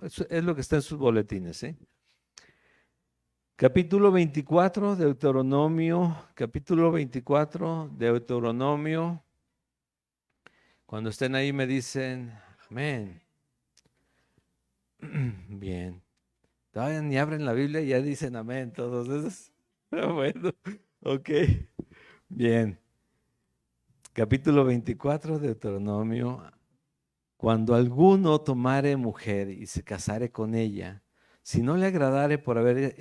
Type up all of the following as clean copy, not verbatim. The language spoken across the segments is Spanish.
es lo que está en sus boletines, ¿sí? Capítulo 24, Deuteronomio, capítulo 24, Deuteronomio. Cuando estén ahí me dicen, amén. Bien. Todavía ni abren la Biblia y ya dicen amén todos esos. Pero bueno, ok. Bien. Capítulo 24, Deuteronomio. Cuando alguno tomare mujer y se casare con ella, si no le agradare por haber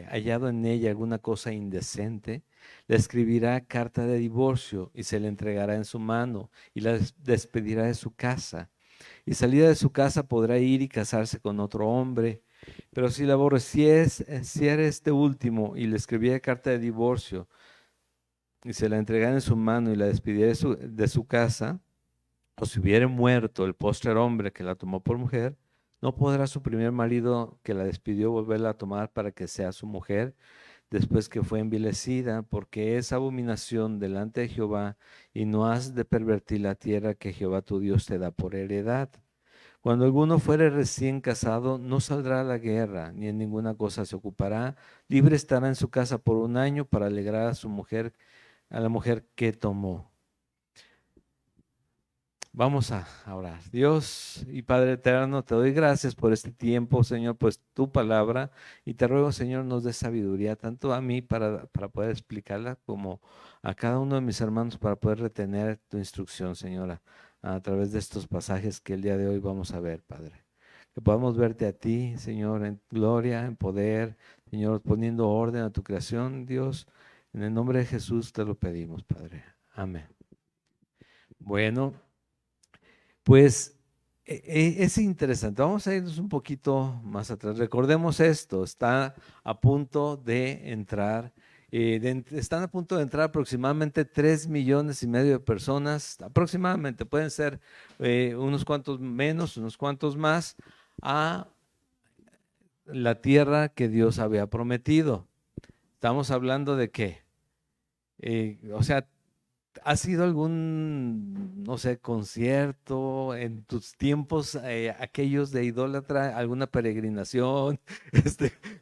hallado en ella alguna cosa indecente, le escribirá carta de divorcio y se le entregará en su mano y la despedirá de su casa. Y salida de su casa podrá ir y casarse con otro hombre. Pero si la aborreciere este último y le escribiera carta de divorcio y se la entregara en su mano y la despidiera de su casa, o si hubiere muerto el postrer hombre que la tomó por mujer, no podrá su primer marido que la despidió volverla a tomar para que sea su mujer después que fue envilecida, porque es abominación delante de Jehová, y no has de pervertir la tierra que Jehová tu Dios te da por heredad. Cuando alguno fuere recién casado, no saldrá a la guerra, ni en ninguna cosa se ocupará, libre estará en su casa por un año para alegrar a su mujer, a la mujer que tomó. Vamos a orar. Dios y Padre eterno, te doy gracias por este tiempo, Señor, pues tu palabra, y te ruego, Señor, nos dé sabiduría, tanto a mí para poder explicarla, como a cada uno de mis hermanos para poder retener tu instrucción, Señora, a través de estos pasajes que el día de hoy vamos a ver, Padre. Que podamos verte a ti, Señor, en gloria, en poder, Señor, poniendo orden a tu creación, Dios. En el nombre de Jesús te lo pedimos, Padre. Amén. Bueno. Pues es interesante. Vamos a irnos un poquito más atrás. Recordemos esto, está a punto de entrar, están a punto de entrar aproximadamente 3,5 millones de personas, aproximadamente, pueden ser unos cuantos menos, unos cuantos más, a la tierra que Dios había prometido. Estamos hablando de qué. O sea, ¿has sido algún, no sé, concierto en tus tiempos, aquellos de idólatra, alguna peregrinación,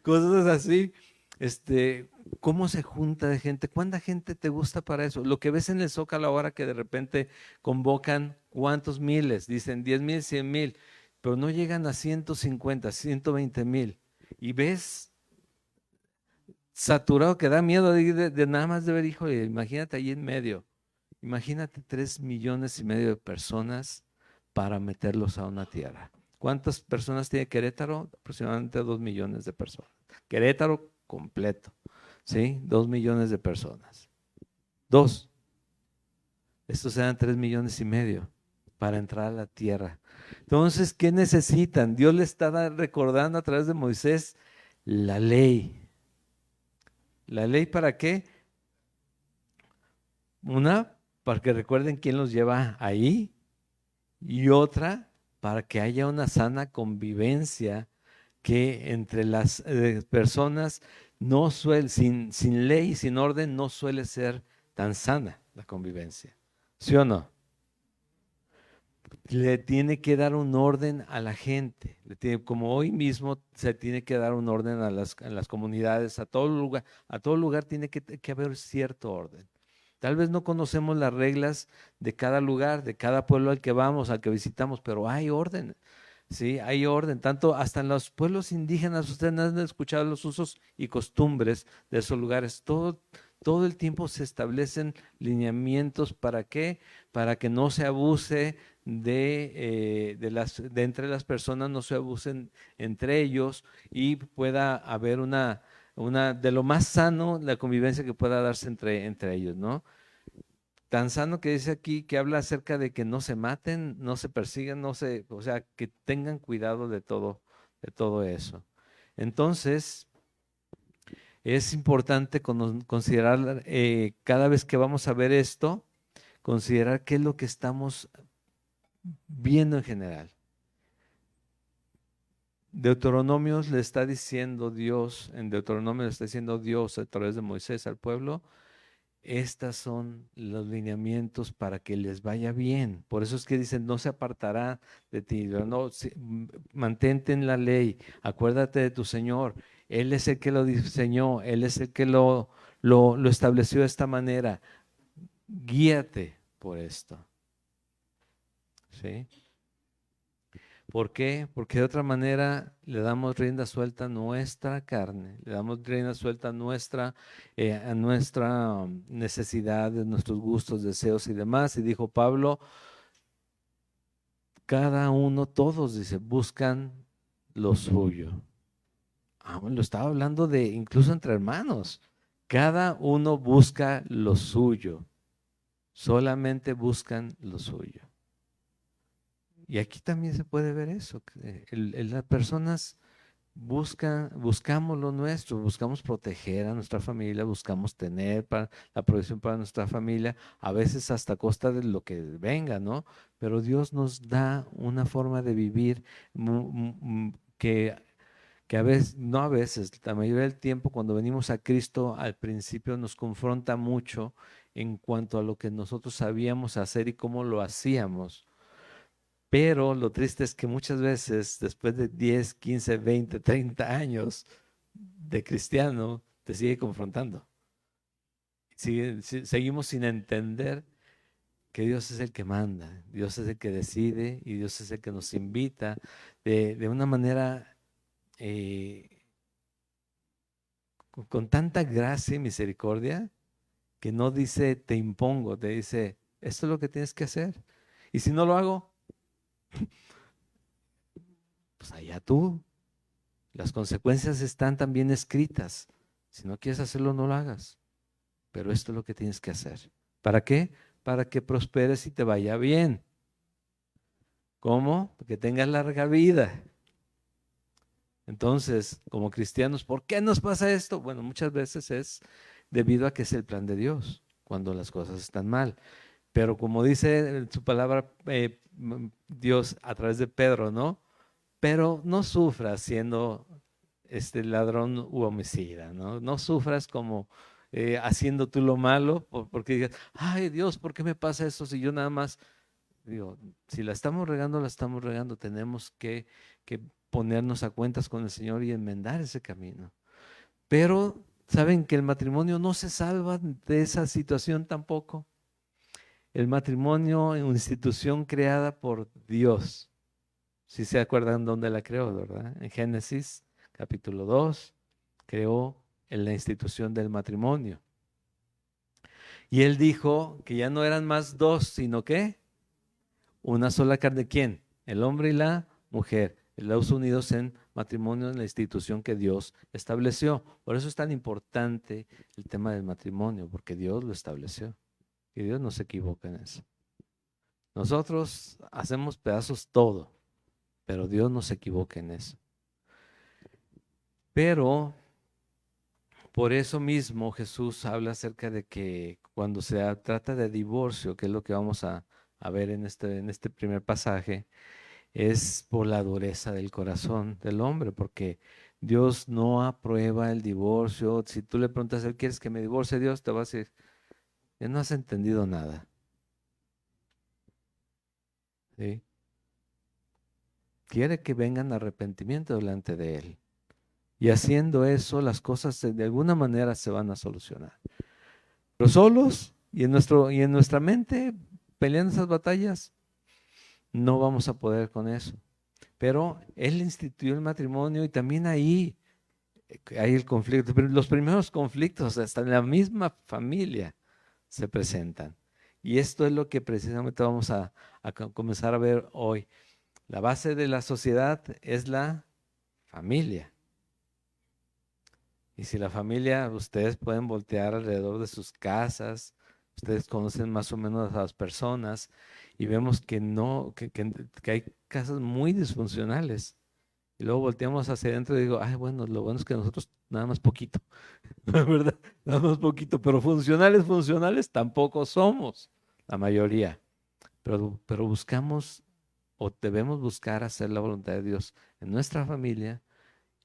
cosas así? Este, ¿Cómo se junta de gente? ¿Cuánta gente te gusta para eso? Lo que ves en el Zócalo ahora que de repente convocan cuántos miles, dicen 10,000, 100,000, pero no llegan a 150, 120,000. Y ves saturado que da miedo de nada más de ver, hijo, imagínate ahí en medio. Imagínate 3,5 millones de personas para meterlos a una tierra. ¿Cuántas personas tiene Querétaro? Aproximadamente 2 millones de personas. Querétaro completo, ¿sí? 2 millones de personas. Dos. Estos eran 3,5 millones para entrar a la tierra. Entonces, ¿qué necesitan? Dios le estaba recordando a través de Moisés la ley. ¿La ley para qué? Una, para que recuerden quién los lleva ahí, y otra para que haya una sana convivencia que entre las personas no suele, sin ley, sin orden, no suele ser tan sana la convivencia. ¿Sí o no? Le tiene que dar un orden a la gente, como hoy mismo se tiene que dar un orden a las comunidades, a todo lugar tiene que haber cierto orden. Tal vez no conocemos las reglas de cada lugar, de cada pueblo al que vamos, al que visitamos, pero hay orden, ¿sí? Hay orden, tanto hasta en los pueblos indígenas, ustedes no han escuchado los usos y costumbres de esos lugares, todo el tiempo se establecen lineamientos. ¿Para qué? Para que no se abuse de entre las personas, no se abusen entre ellos y pueda haber de lo más sano, la convivencia que pueda darse entre ellos, ¿no? Tan sano que dice aquí que habla acerca de que no se maten, no se persigan, o sea, que tengan cuidado de todo eso. Entonces, es importante considerar, cada vez que vamos a ver esto, considerar qué es lo que estamos viendo en general. Deuteronomios le está diciendo Dios, en Deuteronomio le está diciendo Dios a través de Moisés al pueblo, Estos son los lineamientos para que les vaya bien. Por eso es que dicen, no se apartará de ti. No, mantente en la ley, acuérdate de tu Señor. Él es el que lo diseñó, Él es el que lo estableció de esta manera. Guíate por esto. ¿Sí? ¿Por qué? Porque de otra manera le damos rienda suelta a nuestra carne, le damos rienda suelta a nuestra necesidad, a nuestros gustos, deseos y demás. Y dijo Pablo, cada uno, todos, dice, buscan lo suyo. Bueno, lo estaba hablando de incluso entre hermanos. Cada uno busca lo suyo, solamente buscan lo suyo. Y aquí también se puede ver eso, que las personas buscamos lo nuestro, buscamos proteger a nuestra familia, buscamos tener la provisión para nuestra familia, a veces hasta a costa de lo que venga, ¿no? Pero Dios nos da una forma de vivir que a veces, no a veces, la mayoría del tiempo cuando venimos a Cristo, al principio nos confronta mucho en cuanto a lo que nosotros sabíamos hacer y cómo lo hacíamos. Pero lo triste es que muchas veces, después de 10, 15, 20, 30 años de cristiano, te sigue confrontando. Seguimos sin entender que Dios es el que manda, Dios es el que decide y Dios es el que nos invita de una manera eh, con tanta gracia y misericordia que no dice te impongo, te dice esto es lo que tienes que hacer. Y si no lo hago, pues allá tú. Las consecuencias están también escritas. Si no quieres hacerlo, no lo hagas. Pero esto es lo que tienes que hacer. ¿Para qué? Para que prosperes y te vaya bien. ¿Cómo? Que tengas larga vida. Entonces, como cristianos, ¿por qué nos pasa esto? Bueno, muchas veces es debido a que es el plan de Dios, cuando las cosas están mal. Pero como dice en su palabra Dios a través de Pedro, ¿no? Pero no sufras siendo este ladrón u homicida, ¿no? No sufras como haciendo tú lo malo, porque digas, ay Dios, ¿por qué me pasa eso si yo nada más, digo, si la estamos regando, tenemos que ponernos a cuentas con el Señor y enmendar ese camino. Pero, ¿saben que el matrimonio no se salva de esa situación tampoco? El matrimonio es una institución creada por Dios. Si se acuerdan dónde la creó, ¿verdad? En Génesis capítulo 2 creó en la institución del matrimonio. Y él dijo que ya no eran más dos, sino que una sola carne. ¿Quién? El hombre y la mujer. Los unidos en matrimonio en la institución que Dios estableció. Por eso es tan importante el tema del matrimonio, porque Dios lo estableció. Y Dios no se equivoca en eso. Nosotros hacemos pedazos todo, pero Dios no se equivoca en eso. Pero por eso mismo Jesús habla acerca de que cuando se trata de divorcio, que es lo que vamos a ver en este primer pasaje, es por la dureza del corazón del hombre, porque Dios no aprueba el divorcio. Si tú le preguntas a él, ¿quieres que me divorcie? Dios te va a decir, ya no has entendido nada. ¿Sí? Quiere que vengan arrepentimiento delante de él. Y haciendo eso, las cosas de alguna manera se van a solucionar. Pero solos y en nuestra mente, peleando esas batallas, no vamos a poder con eso. Pero Él instituyó el matrimonio y también ahí hay el conflicto. Pero los primeros conflictos, hasta en la misma familia, se presentan. Y esto es lo que precisamente vamos a comenzar a ver hoy. La base de la sociedad es la familia. Y si la familia, ustedes pueden voltear alrededor de sus casas, ustedes conocen más o menos a las personas y vemos que no, que hay casas muy disfuncionales. Y luego volteamos hacia adentro y digo, ay, bueno, lo bueno es que nosotros nada más poquito, la verdad, nada más poquito, pero funcionales, funcionales tampoco somos, la mayoría. Pero buscamos o debemos buscar hacer la voluntad de Dios en nuestra familia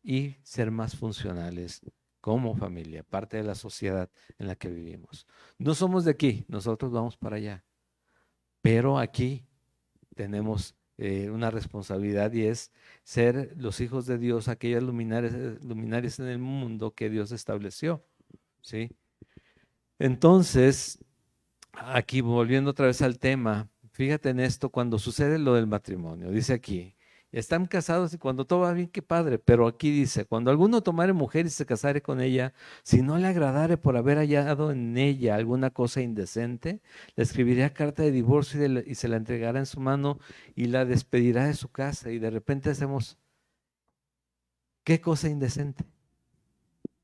y ser más funcionales como familia, parte de la sociedad en la que vivimos. No somos de aquí, nosotros vamos para allá, pero aquí tenemos una responsabilidad y es ser los hijos de Dios, aquellas luminarias en el mundo que Dios estableció, ¿sí? Entonces, aquí volviendo otra vez al tema, fíjate en esto cuando sucede lo del matrimonio, dice aquí, están casados y cuando todo va bien, qué padre, pero aquí dice, cuando alguno tomare mujer y se casare con ella, si no le agradare por haber hallado en ella alguna cosa indecente, le escribirá carta de divorcio y se la entregará en su mano y la despedirá de su casa. Y de repente hacemos, ¿qué cosa indecente?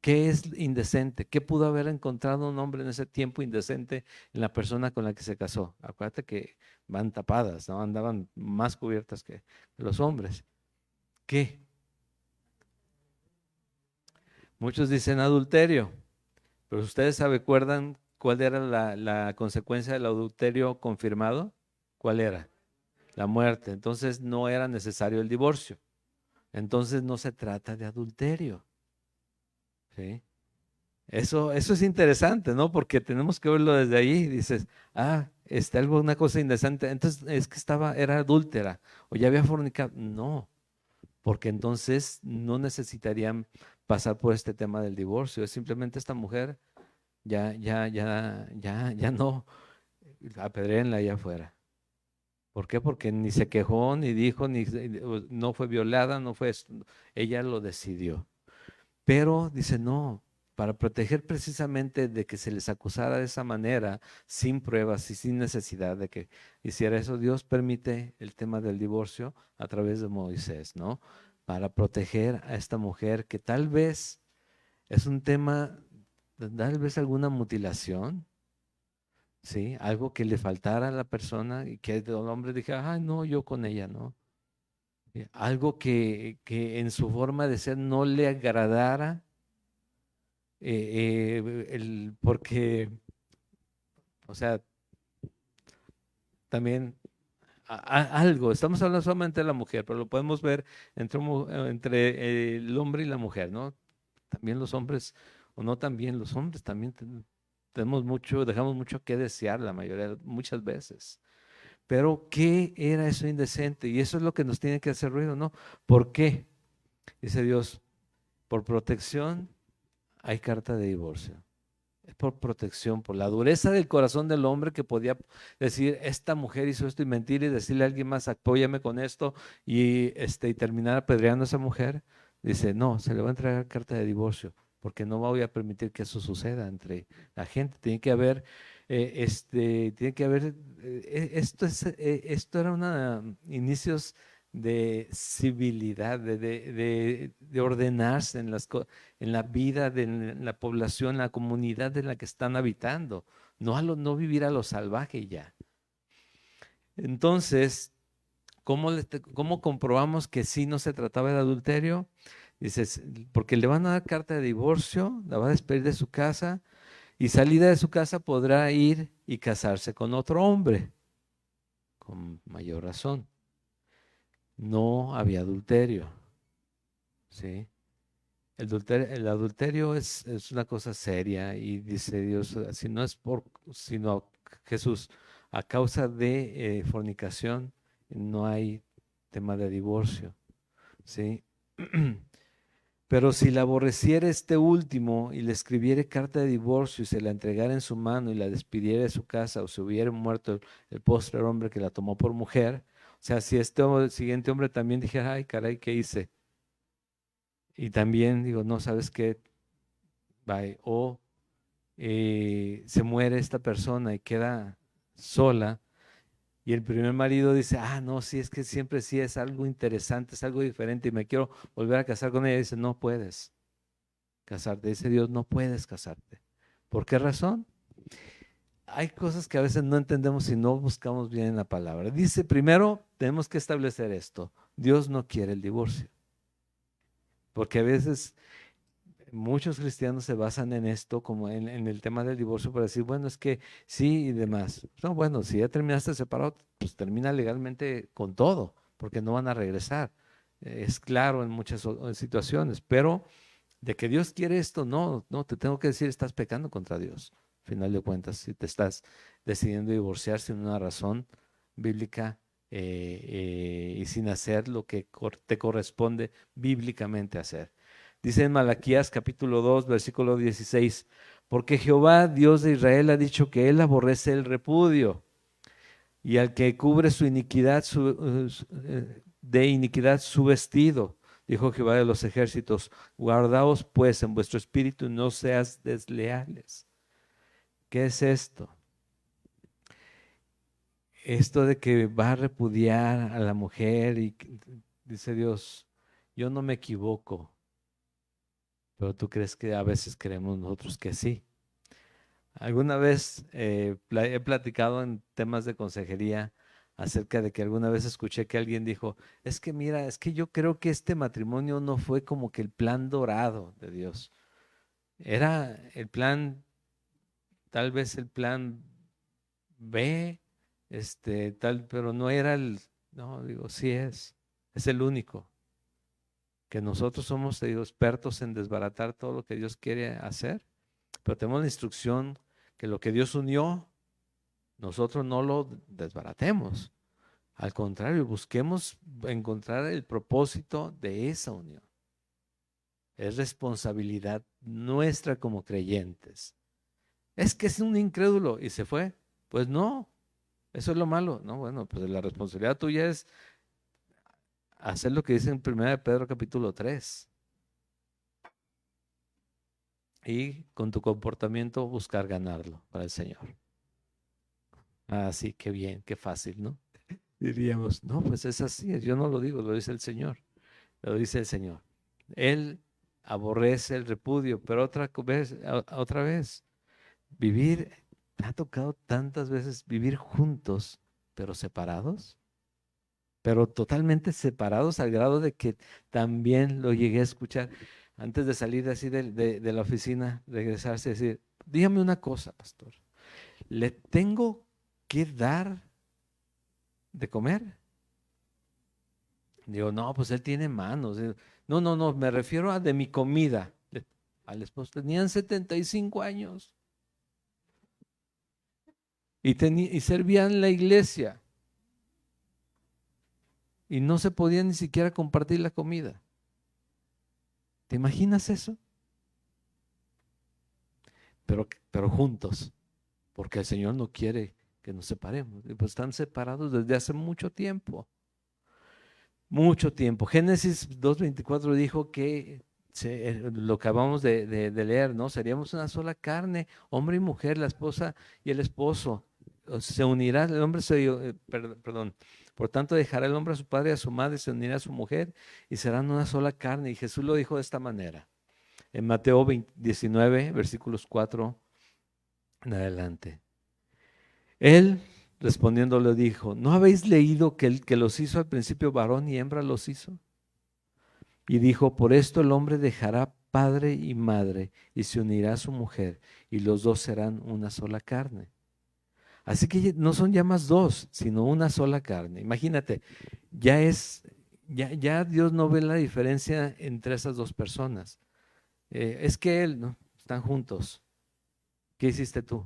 ¿Qué es indecente? ¿Qué pudo haber encontrado un hombre en ese tiempo indecente en la persona con la que se casó? Acuérdate que van tapadas, ¿no? Andaban más cubiertas que los hombres. ¿Qué? Muchos dicen adulterio, pero ¿ustedes se recuerdan cuál era la consecuencia del adulterio confirmado? ¿Cuál era? La muerte. Entonces no era necesario el divorcio. Entonces no se trata de adulterio. ¿Sí? Eso es interesante, ¿no? Porque tenemos que verlo desde ahí. Dices, está algo, una cosa indecente. Entonces es que era adúltera o ya había fornicado. No, porque entonces no necesitarían pasar por este tema del divorcio. Es simplemente esta mujer ya no, apedréenla allá afuera. ¿Por qué? Porque ni se quejó, ni dijo, no fue violada, no fue esto. Ella lo decidió. Pero dice, no, para proteger precisamente de que se les acusara de esa manera, sin pruebas y sin necesidad de que hiciera eso, Dios permite el tema del divorcio a través de Moisés, ¿no? Para proteger a esta mujer que tal vez es un tema, tal vez alguna mutilación, ¿sí? Algo que le faltara a la persona y que el hombre dijera, no, yo con ella, ¿no? Algo que en su forma de ser no le agradara porque, o sea, también algo, estamos hablando solamente de la mujer, pero lo podemos ver entre el hombre y la mujer, ¿no? También los hombres, o no también, los hombres también dejamos mucho que desear la mayoría, muchas veces. Pero, ¿qué era eso indecente? Y eso es lo que nos tiene que hacer ruido, ¿no? ¿Por qué? Dice Dios, por protección hay carta de divorcio. Es por protección, por la dureza del corazón del hombre que podía decir, esta mujer hizo esto y mentir y decirle a alguien más, apóyame con esto y terminar apedreando a esa mujer. Dice, no, se le va a entregar carta de divorcio porque no voy a permitir que eso suceda entre la gente. Esto era inicios de civilidad, de ordenarse en la vida de la población, la comunidad en la que están habitando, no vivir a lo salvaje ya. Entonces, ¿cómo comprobamos que sí no se trataba de adulterio? Dices, porque le van a dar carta de divorcio, la va a despedir de su casa y salida de su casa podrá ir y casarse con otro hombre, con mayor razón. No había adulterio, ¿sí? El adulterio es una cosa seria y dice Dios, si no es sino Jesús, a causa de fornicación, no hay tema de divorcio, ¿sí? Pero si la aborreciere este último y le escribiere carta de divorcio y se la entregara en su mano y la despidiera de su casa o se hubiera muerto el postrer hombre que la tomó por mujer, o sea, si el siguiente hombre también dijera, ay, caray, ¿qué hice? Y también digo, no, ¿sabes qué? Bye. O se muere esta persona y queda sola. Y el primer marido dice, no, sí, es que siempre sí es algo interesante, es algo diferente y me quiero volver a casar con ella. Dice, no puedes casarte. Dice Dios, no puedes casarte. ¿Por qué razón? Hay cosas que a veces no entendemos si no buscamos bien en la palabra. Dice, primero, tenemos que establecer esto. Dios no quiere el divorcio. Porque a veces muchos cristianos se basan en esto, como en el tema del divorcio, para decir, bueno, es que sí y demás. No, bueno, si ya terminaste separado, pues termina legalmente con todo, porque no van a regresar. Es claro en muchas situaciones, pero De que Dios quiere esto, no, no, te tengo que decir, estás pecando contra Dios. Al final de cuentas, si te estás decidiendo divorciar sin una razón bíblica y sin hacer lo que te corresponde bíblicamente hacer. Dice en Malaquías capítulo 2, versículo 16, porque Jehová, Dios de Israel, ha dicho que él aborrece el repudio y al que cubre su iniquidad, de iniquidad su vestido. Dijo Jehová de los ejércitos, guardaos pues en vuestro espíritu, no seas desleales. ¿Qué es esto? Esto de que va a repudiar a la mujer y dice Dios, yo no me equivoco, pero tú crees que a veces creemos nosotros que sí. Alguna vez he platicado en temas de consejería acerca de que alguna vez escuché que alguien dijo, es que mira, es que yo creo que este matrimonio no fue como que el plan dorado de Dios. Era el plan, tal vez el plan B, tal, pero no era no, digo, sí es el único. Que nosotros somos, te digo, expertos en desbaratar todo lo que Dios quiere hacer, pero tenemos la instrucción que lo que Dios unió, nosotros no lo desbaratemos. Al contrario, busquemos encontrar el propósito de esa unión. Es responsabilidad nuestra como creyentes. Es que es un incrédulo y se fue. Pues no, eso es lo malo. No, bueno, pues la responsabilidad tuya es hacer lo que dice en 1 de Pedro capítulo 3 y con tu comportamiento buscar ganarlo para el Señor. Así, qué bien, qué fácil, ¿no? Diríamos, no, pues es así, yo no lo digo, lo dice el Señor, lo dice el Señor. Él aborrece el repudio, pero otra vez, vivir, me ha tocado tantas veces vivir juntos, pero separados, pero totalmente separados al grado de que también lo llegué a escuchar antes de salir así de la oficina, regresarse y decir, dígame una cosa, pastor, ¿le tengo que dar de comer? Digo, no, pues él tiene manos. No, no, no, me refiero a de mi comida. Al esposo tenían 75 años y servían la iglesia y no se podía ni siquiera compartir la comida. ¿Te imaginas eso? Pero juntos, porque el Señor no quiere que nos separemos. Y pues están separados desde hace mucho tiempo. Mucho tiempo. Génesis 2:24 dijo que lo que acabamos de leer, ¿no? Seríamos una sola carne, hombre y mujer, la esposa y el esposo. Se unirá, el hombre perdón. Por tanto, dejará el hombre a su padre y a su madre, se unirá a su mujer y serán una sola carne. Y Jesús lo dijo de esta manera. En Mateo 19, versículos 4 en adelante. Él respondiendo le dijo, ¿no habéis leído que el que los hizo al principio varón y hembra los hizo? Y dijo, por esto el hombre dejará padre y madre y se unirá a su mujer y los dos serán una sola carne. Así que no son ya más dos, sino una sola carne. Imagínate, ya Dios no ve la diferencia entre esas dos personas. Es que él, ¿no? Están juntos. ¿Qué hiciste tú?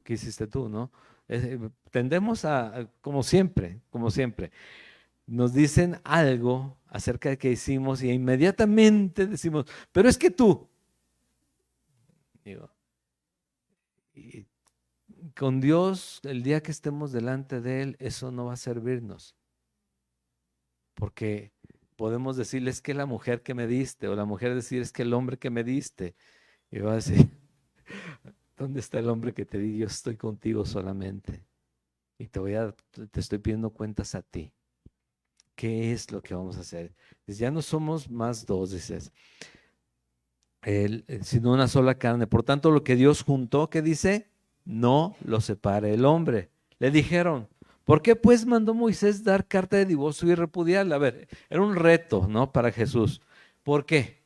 ¿Qué hiciste tú, no? Tendemos como siempre, nos dicen algo acerca de que hicimos y inmediatamente decimos, pero es que tú, digo, y con Dios, el día que estemos delante de Él, eso no va a servirnos, porque podemos decirle es que la mujer que me diste, o la mujer decir es que el hombre que me diste, y va a decir, ¿dónde está el hombre que te di? Yo estoy contigo solamente, y te estoy pidiendo cuentas a ti. ¿Qué es lo que vamos a hacer? Dice, ya no somos más dos, dices, sino una sola carne. Por tanto, lo que Dios juntó, ¿qué dice? No lo separe el hombre. Le dijeron, ¿por qué pues mandó Moisés dar carta de divorcio y repudiarla? A ver, era un reto, ¿no? Para Jesús. ¿Por qué?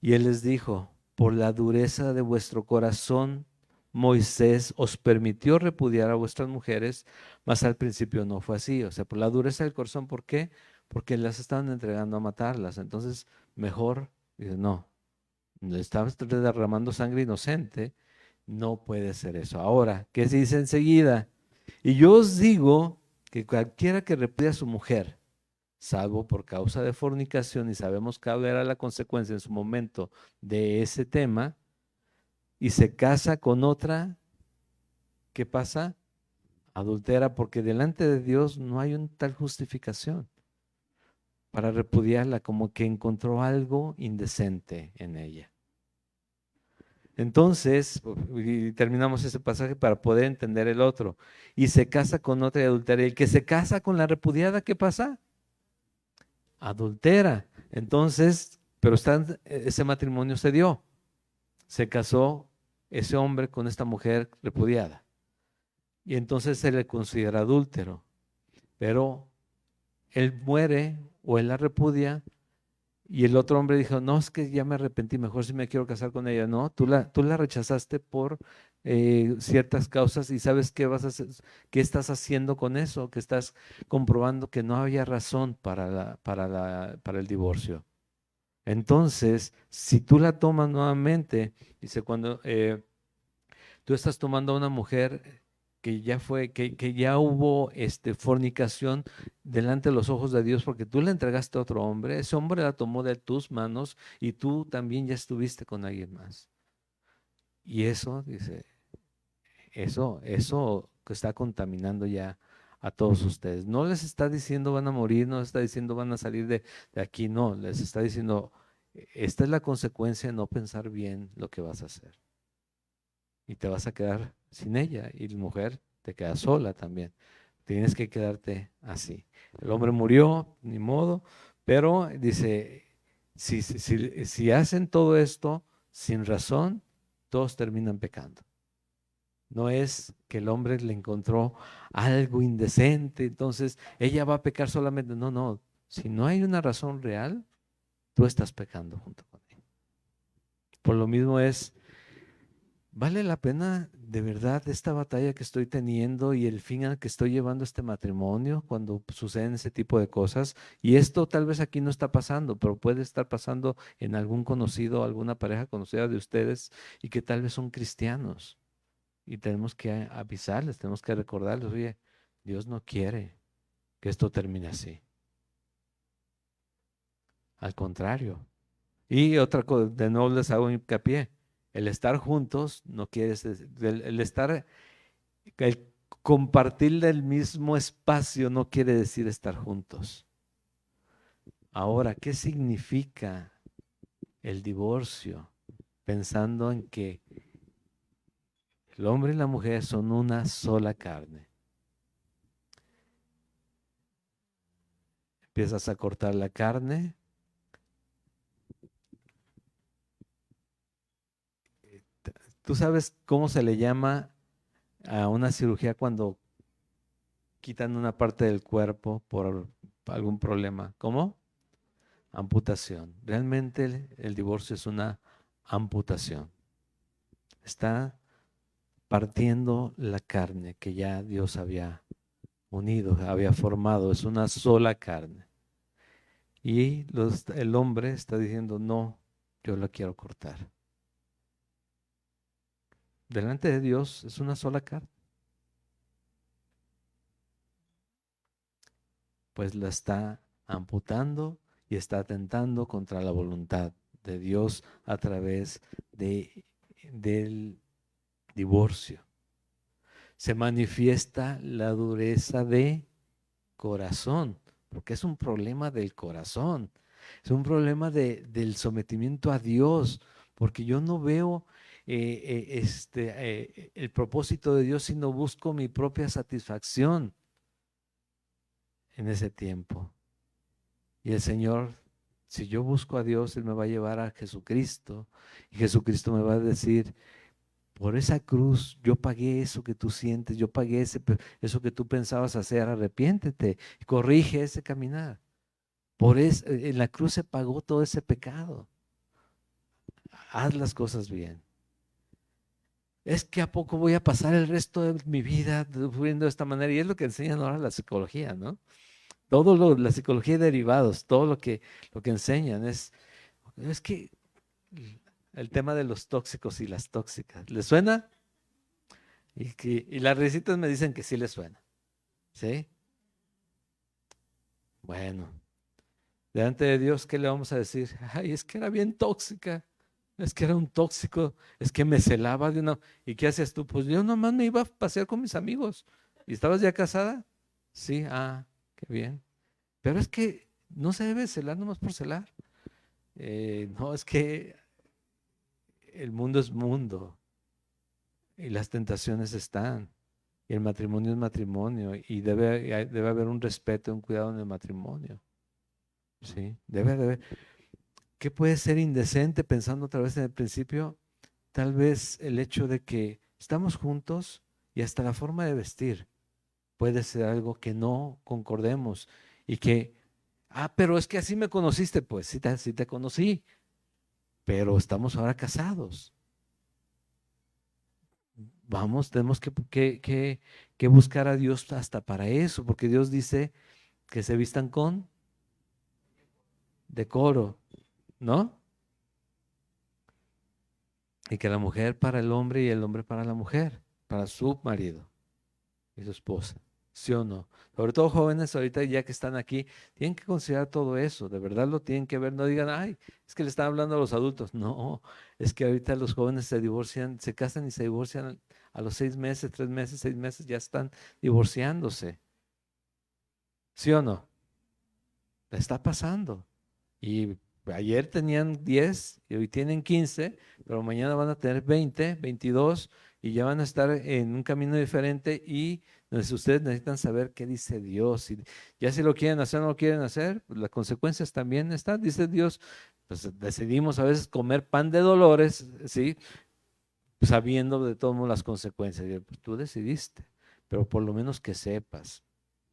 Y él les dijo, por la dureza de vuestro corazón, Moisés os permitió repudiar a vuestras mujeres, mas al principio no fue así. O sea, por la dureza del corazón, ¿por qué? porque las estaban entregando a matarlas. Entonces, mejor, dice, no, le estabas derramando sangre inocente, no puede ser eso. Ahora, ¿qué se dice enseguida? Y yo os digo que cualquiera que repudia a su mujer, salvo por causa de fornicación, y sabemos cuál era la consecuencia en su momento de ese tema, y se casa con otra, ¿qué pasa? Adultera, porque delante de Dios no hay una tal justificación para repudiarla, como que encontró algo indecente en ella. Entonces, y terminamos ese pasaje para poder entender el otro. Y se casa con otra y adultera. Y el que se casa con la repudiada, ¿qué pasa? Adultera. Entonces, pero ese matrimonio se dio. Se casó ese hombre con esta mujer repudiada. Y entonces se le considera adúltero. Pero él muere o él la repudia. Y el otro hombre dijo, no, es que ya me arrepentí, mejor si me quiero casar con ella. No, tú la rechazaste por ciertas causas, y ¿sabes qué vas a hacer? ¿Qué estás haciendo con eso? Que estás comprobando que no había razón para el divorcio. Entonces, si tú la tomas nuevamente, dice, cuando tú estás tomando a una mujer que ya hubo fornicación delante de los ojos de Dios, porque tú le entregaste a otro hombre, ese hombre la tomó de tus manos y tú también ya estuviste con alguien más. Y eso, dice, eso que está contaminando ya a todos ustedes. No les está diciendo van a morir, no les está diciendo van a salir de aquí, no, les está diciendo, esta es la consecuencia de no pensar bien lo que vas a hacer. Y te vas a quedar sin ella, y la mujer te queda sola también. Tienes que quedarte así. El hombre murió, ni modo, pero dice, si hacen todo esto sin razón, todos terminan pecando. No es que el hombre le encontró algo indecente, entonces ella va a pecar solamente. No, no. Si no hay una razón real, tú estás pecando junto con él. Por lo mismo ¿vale la pena de verdad esta batalla que estoy teniendo y el fin al que estoy llevando este matrimonio cuando suceden ese tipo de cosas? Y esto tal vez aquí no está pasando, pero puede estar pasando en algún conocido, alguna pareja conocida de ustedes, y que tal vez son cristianos. Y tenemos que avisarles, tenemos que recordarles, oye, Dios no quiere que esto termine así. Al contrario. Y otra cosa, de nuevo les hago hincapié, el estar juntos no quiere decir, el compartir del mismo espacio no quiere decir estar juntos. Ahora, ¿qué significa el divorcio? Pensando en que el hombre y la mujer son una sola carne. Empiezas a cortar la carne. ¿Tú sabes cómo se le llama a una cirugía cuando quitan una parte del cuerpo por algún problema? ¿Cómo? Amputación. Realmente el divorcio es una amputación. Está partiendo la carne que ya Dios había unido, había formado, es una sola carne. Y el hombre está diciendo, no, yo la quiero cortar. Delante de Dios es una sola carne. Pues la está amputando y está atentando contra la voluntad de Dios a través del divorcio. Se manifiesta la dureza de corazón, porque es un problema del corazón, es un problema del sometimiento a Dios, porque yo no veo el propósito de Dios, sino busco mi propia satisfacción en ese tiempo. Y el Señor, si yo busco a Dios, Él me va a llevar a Jesucristo, y Jesucristo me va a decir, por esa cruz yo pagué eso que tú sientes, yo pagué eso que tú pensabas hacer, arrepiéntete y corrige ese caminar. En la cruz se pagó todo ese pecado. Haz las cosas bien. Es que a poco voy a pasar el resto de mi vida sufriendo de esta manera, y es lo que enseñan ahora la psicología, ¿no? La psicología de derivados, todo lo que enseñan es que el tema de los tóxicos y las tóxicas, ¿les suena? Y las risitas me dicen que sí les suena, ¿sí? Bueno, delante de Dios, ¿qué le vamos a decir? Ay, es que era bien tóxica, es que era un tóxico, es que me celaba de una... ¿Y qué hacías tú? Pues yo nomás me iba a pasear con mis amigos. ¿Y estabas ya casada? Sí, qué bien. Pero es que no se debe celar nomás por celar. No, es que el mundo es mundo y las tentaciones están. Y el matrimonio es matrimonio y debe haber un respeto, un cuidado en el matrimonio. Sí, debe haber. ¿Qué puede ser indecente pensando otra vez en el principio? Tal vez el hecho de que estamos juntos y hasta la forma de vestir puede ser algo que no concordemos y que, pero es que así me conociste, pues sí te conocí, pero estamos ahora casados. Vamos, tenemos que buscar a Dios hasta para eso, porque Dios dice que se vistan con decoro, ¿no? Y que la mujer para el hombre y el hombre para la mujer, para su marido y su esposa. ¿Sí o no? Sobre todo jóvenes ahorita ya que están aquí, tienen que considerar todo eso, de verdad lo tienen que ver, no digan, ay, es que le están hablando a los adultos. No, es que ahorita los jóvenes se divorcian, se casan y se divorcian a los 6 meses, 3 meses, 6 meses, ya están divorciándose. ¿Sí o no? Está pasando. Y ayer tenían 10 y hoy tienen 15, pero mañana van a tener 20, 22 y ya van a estar en un camino diferente y ustedes necesitan saber qué dice Dios. Y ya si lo quieren hacer o no lo quieren hacer, pues las consecuencias también están. Dice Dios, pues decidimos a veces comer pan de dolores, ¿sí? Sabiendo de todos modos las consecuencias. Y pues tú decidiste, pero por lo menos que sepas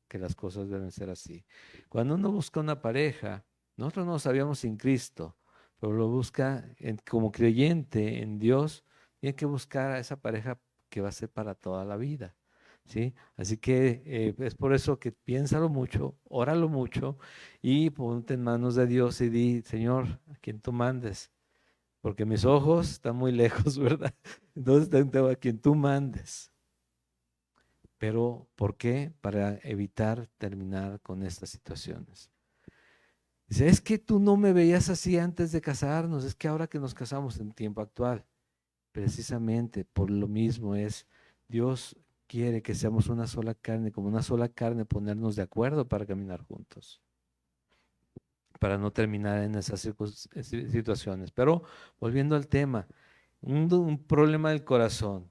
que las cosas deben ser así. Cuando uno busca una pareja, nosotros no lo sabíamos sin Cristo, pero lo busca como creyente en Dios, tiene que buscar a esa pareja que va a ser para toda la vida. ¿Sí? Así que es por eso que piénsalo mucho, óralo mucho y ponte en manos de Dios y di, Señor, a quien tú mandes, porque mis ojos están muy lejos, ¿verdad? Entonces tengo a quien tú mandes. Pero, ¿por qué? Para evitar terminar con estas situaciones. Dice, es que tú no me veías así antes de casarnos, es que ahora que nos casamos en tiempo actual, precisamente por lo mismo Dios quiere que seamos una sola carne, como una sola carne, ponernos de acuerdo para caminar juntos, para no terminar en esas situaciones. Pero volviendo al tema, un problema del corazón.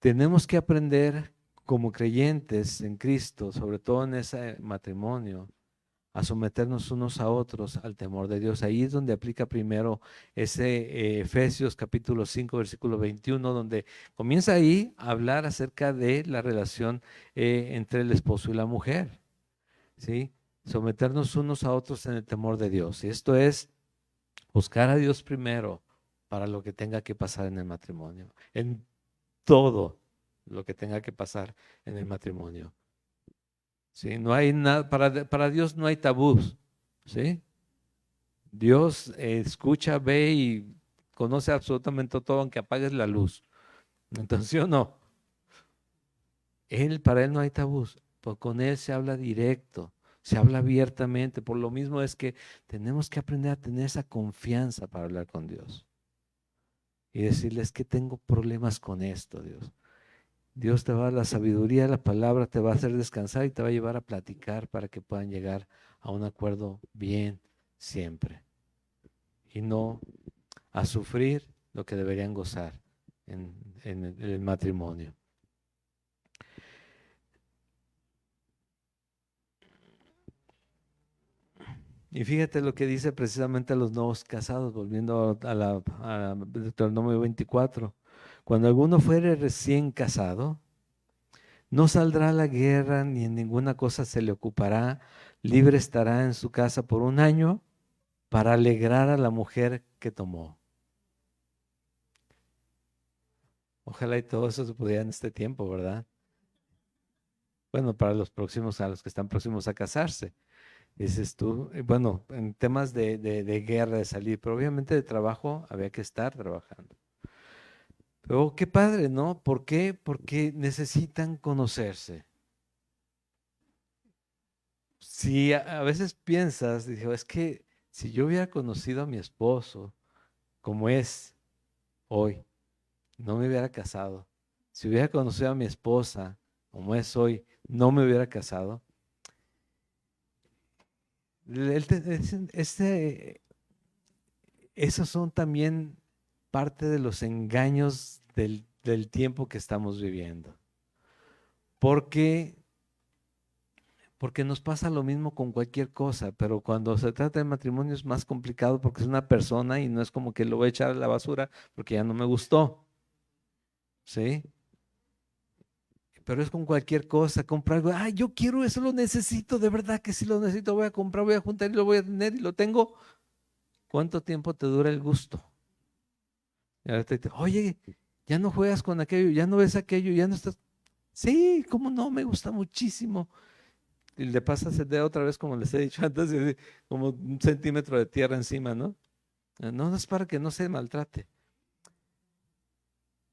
Tenemos que aprender como creyentes en Cristo, sobre todo en ese matrimonio, a someternos unos a otros al temor de Dios. Ahí es donde aplica primero ese Efesios capítulo 5, versículo 21, donde comienza ahí a hablar acerca de la relación entre el esposo y la mujer, ¿sí? Someternos unos a otros en el temor de Dios. Y esto es buscar a Dios primero para lo que tenga que pasar en el matrimonio, en todo lo que tenga que pasar en el matrimonio. ¿Sí? No hay nada, para Dios no hay tabús. ¿Sí? Dios escucha, ve y conoce absolutamente todo, aunque apagues la luz. Entonces, ¿sí o no? Para él no hay tabús, pues con él se habla directo, se habla abiertamente. Por lo mismo es que tenemos que aprender a tener esa confianza para hablar con Dios y decirles que tengo problemas con esto, Dios. Dios te va a dar la sabiduría, la palabra te va a hacer descansar y te va a llevar a platicar para que puedan llegar a un acuerdo bien siempre y no a sufrir lo que deberían gozar en el matrimonio. Y fíjate lo que dice precisamente a los nuevos casados, volviendo a Deuteronomio 24. Cuando alguno fuere recién casado, no saldrá a la guerra ni en ninguna cosa se le ocupará, libre estará en su casa por un año para alegrar a la mujer que tomó. Ojalá y todo eso se pudiera en este tiempo, ¿verdad? Bueno, para los próximos, a los que están próximos a casarse. Dices tú, bueno, en temas de guerra, de salir, pero obviamente de trabajo había que estar trabajando. Pero qué padre, ¿no? ¿Por qué? Porque necesitan conocerse. Si a veces piensas, digo, es que si yo hubiera conocido a mi esposo como es hoy, no me hubiera casado. Si hubiera conocido a mi esposa como es hoy, no me hubiera casado. Esos son también parte de los engaños del tiempo que estamos viviendo. Porque, porque nos pasa lo mismo con cualquier cosa, pero cuando se trata de matrimonio es más complicado porque es una persona y no es como que lo voy a echar a la basura porque ya no me gustó, ¿sí? Pero es con cualquier cosa, comprar algo, ay, yo quiero eso, lo necesito, de verdad que sí lo necesito, voy a comprar, voy a juntar y lo voy a tener y lo tengo. ¿Cuánto tiempo te dura el gusto? Y ahora te dice, oye, ya no juegas con aquello, ya no ves aquello, ya no estás. Sí, cómo no, me gusta muchísimo. Y le pasas el dedo otra vez, como les he dicho antes, y así, como 1 centímetro de tierra encima, ¿no? No, no es para que no se maltrate.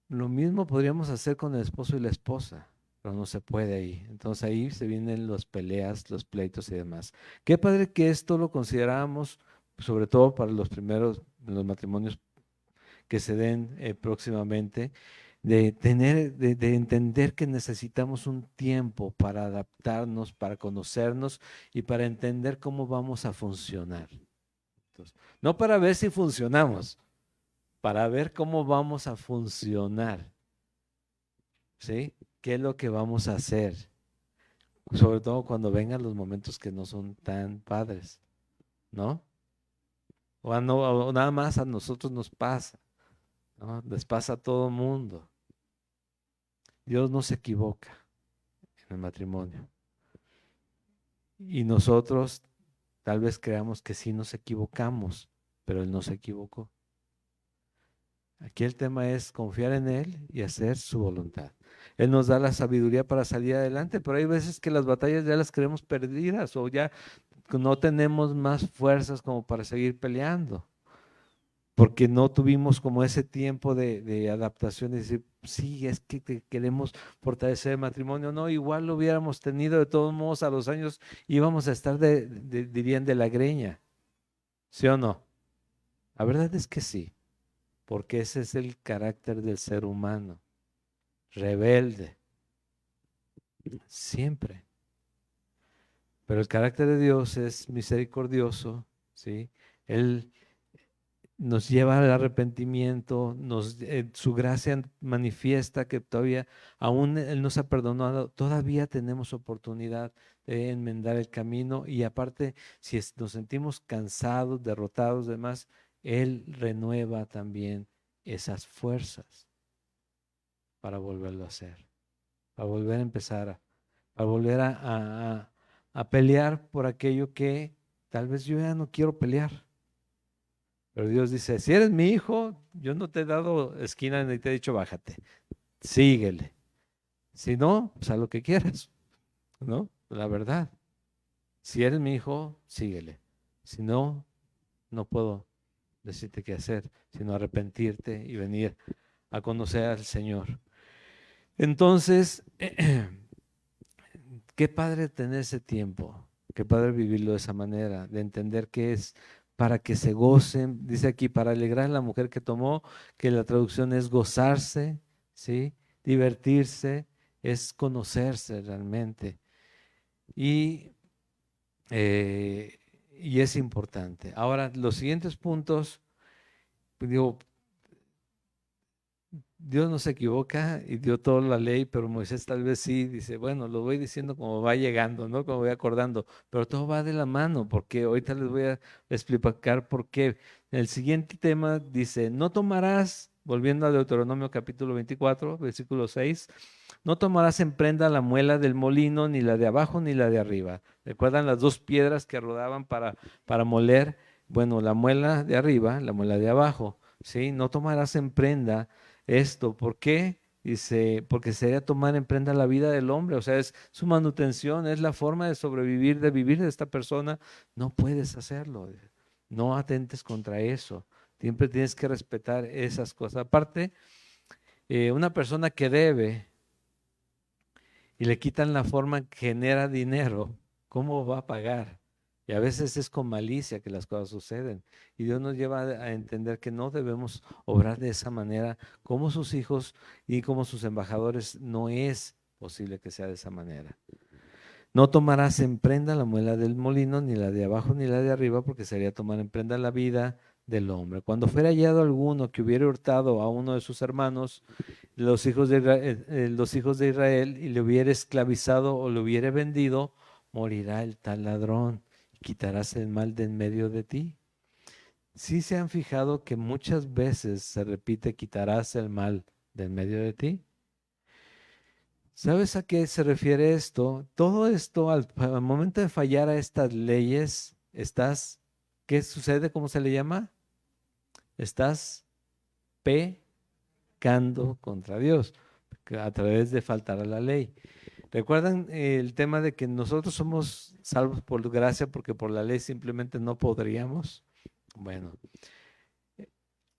Lo mismo podríamos hacer con el esposo y la esposa, pero no se puede ahí. Entonces ahí se vienen las peleas, los pleitos y demás. Qué padre que esto lo consideramos, sobre todo para los primeros, los matrimonios que se den próximamente, de entender que necesitamos un tiempo para adaptarnos, para conocernos y para entender cómo vamos a funcionar. Entonces, no para ver si funcionamos, para ver cómo vamos a funcionar, ¿sí? ¿Qué es lo que vamos a hacer? Sobre todo cuando vengan los momentos que no son tan padres, ¿no? O nada más a nosotros nos pasa, ¿no? Les pasa a todo mundo. Dios no se equivoca en el matrimonio. Y nosotros tal vez creamos que sí nos equivocamos, pero Él no se equivocó. Aquí el tema es confiar en Él y hacer su voluntad. Él nos da la sabiduría para salir adelante, pero hay veces que las batallas ya las creemos perdidas o ya no tenemos más fuerzas como para seguir peleando, porque no tuvimos como ese tiempo de adaptación y decir, sí, es que queremos fortalecer el matrimonio. No, igual lo hubiéramos tenido de todos modos a los años, íbamos a estar dirían, de la greña, ¿sí o no? La verdad es que sí, porque ese es el carácter del ser humano, rebelde, siempre. Pero el carácter de Dios es misericordioso, ¿sí? Él nos lleva al arrepentimiento, su gracia manifiesta que todavía, aún Él nos ha perdonado, todavía tenemos oportunidad de enmendar el camino y aparte, si nos sentimos cansados, derrotados, demás, Él renueva también esas fuerzas para volverlo a hacer, para volver a empezar, para volver a pelear por aquello que tal vez yo ya no quiero pelear. Pero Dios dice, si eres mi hijo, yo no te he dado esquina ni te he dicho bájate, síguele. Si no, pues a lo que quieras, ¿no? La verdad, si eres mi hijo, síguele. Si no, no puedo decirte qué hacer, sino arrepentirte y venir a conocer al Señor. Entonces, qué padre tener ese tiempo, qué padre vivirlo de esa manera, de entender que es para que se gocen, dice aquí, para alegrar a la mujer que tomó, que la traducción es gozarse, ¿sí? Divertirse, es conocerse realmente. Y, y es importante. Ahora, los siguientes puntos, pues digo, Dios no se equivoca y dio toda la ley, pero Moisés tal vez sí dice, bueno, lo voy diciendo como va llegando, ¿no? Como voy acordando, pero todo va de la mano, porque ahorita les voy a explicar por qué. El siguiente tema dice, no tomarás, volviendo a Deuteronomio capítulo 24, versículo 6, no tomarás en prenda la muela del molino, ni la de abajo ni la de arriba. ¿Recuerdan las dos piedras que rodaban para moler? Bueno, la muela de arriba, la muela de abajo, ¿sí? No tomarás en prenda esto. ¿Por qué? Dice, porque sería tomar en prenda la vida del hombre, o sea, es su manutención, es la forma de sobrevivir, de vivir de esta persona. No puedes hacerlo, no atentes contra eso. Siempre tienes que respetar esas cosas. Aparte, una persona que debe y le quitan la forma que genera dinero, ¿cómo va a pagar? Y a veces es con malicia que las cosas suceden. Y Dios nos lleva a entender que no debemos obrar de esa manera como sus hijos y como sus embajadores. No es posible que sea de esa manera. No tomarás en prenda la muela del molino, ni la de abajo ni la de arriba, porque sería tomar en prenda la vida del hombre. Cuando fuera hallado alguno que hubiera hurtado a uno de sus hermanos, los hijos de Israel, y le hubiera esclavizado o le hubiera vendido, morirá el tal ladrón y quitarás el mal de en medio de ti. Sí se han fijado que muchas veces se repite quitarás el mal de en medio de ti. ¿Sabes a qué se refiere esto? Todo esto, al momento de fallar a estas leyes, ¿qué sucede? ¿Cómo se le llama? Estás pecando contra Dios a través de faltar a la ley. ¿Recuerdan el tema de que nosotros somos salvos por gracia porque por la ley simplemente no podríamos? Bueno,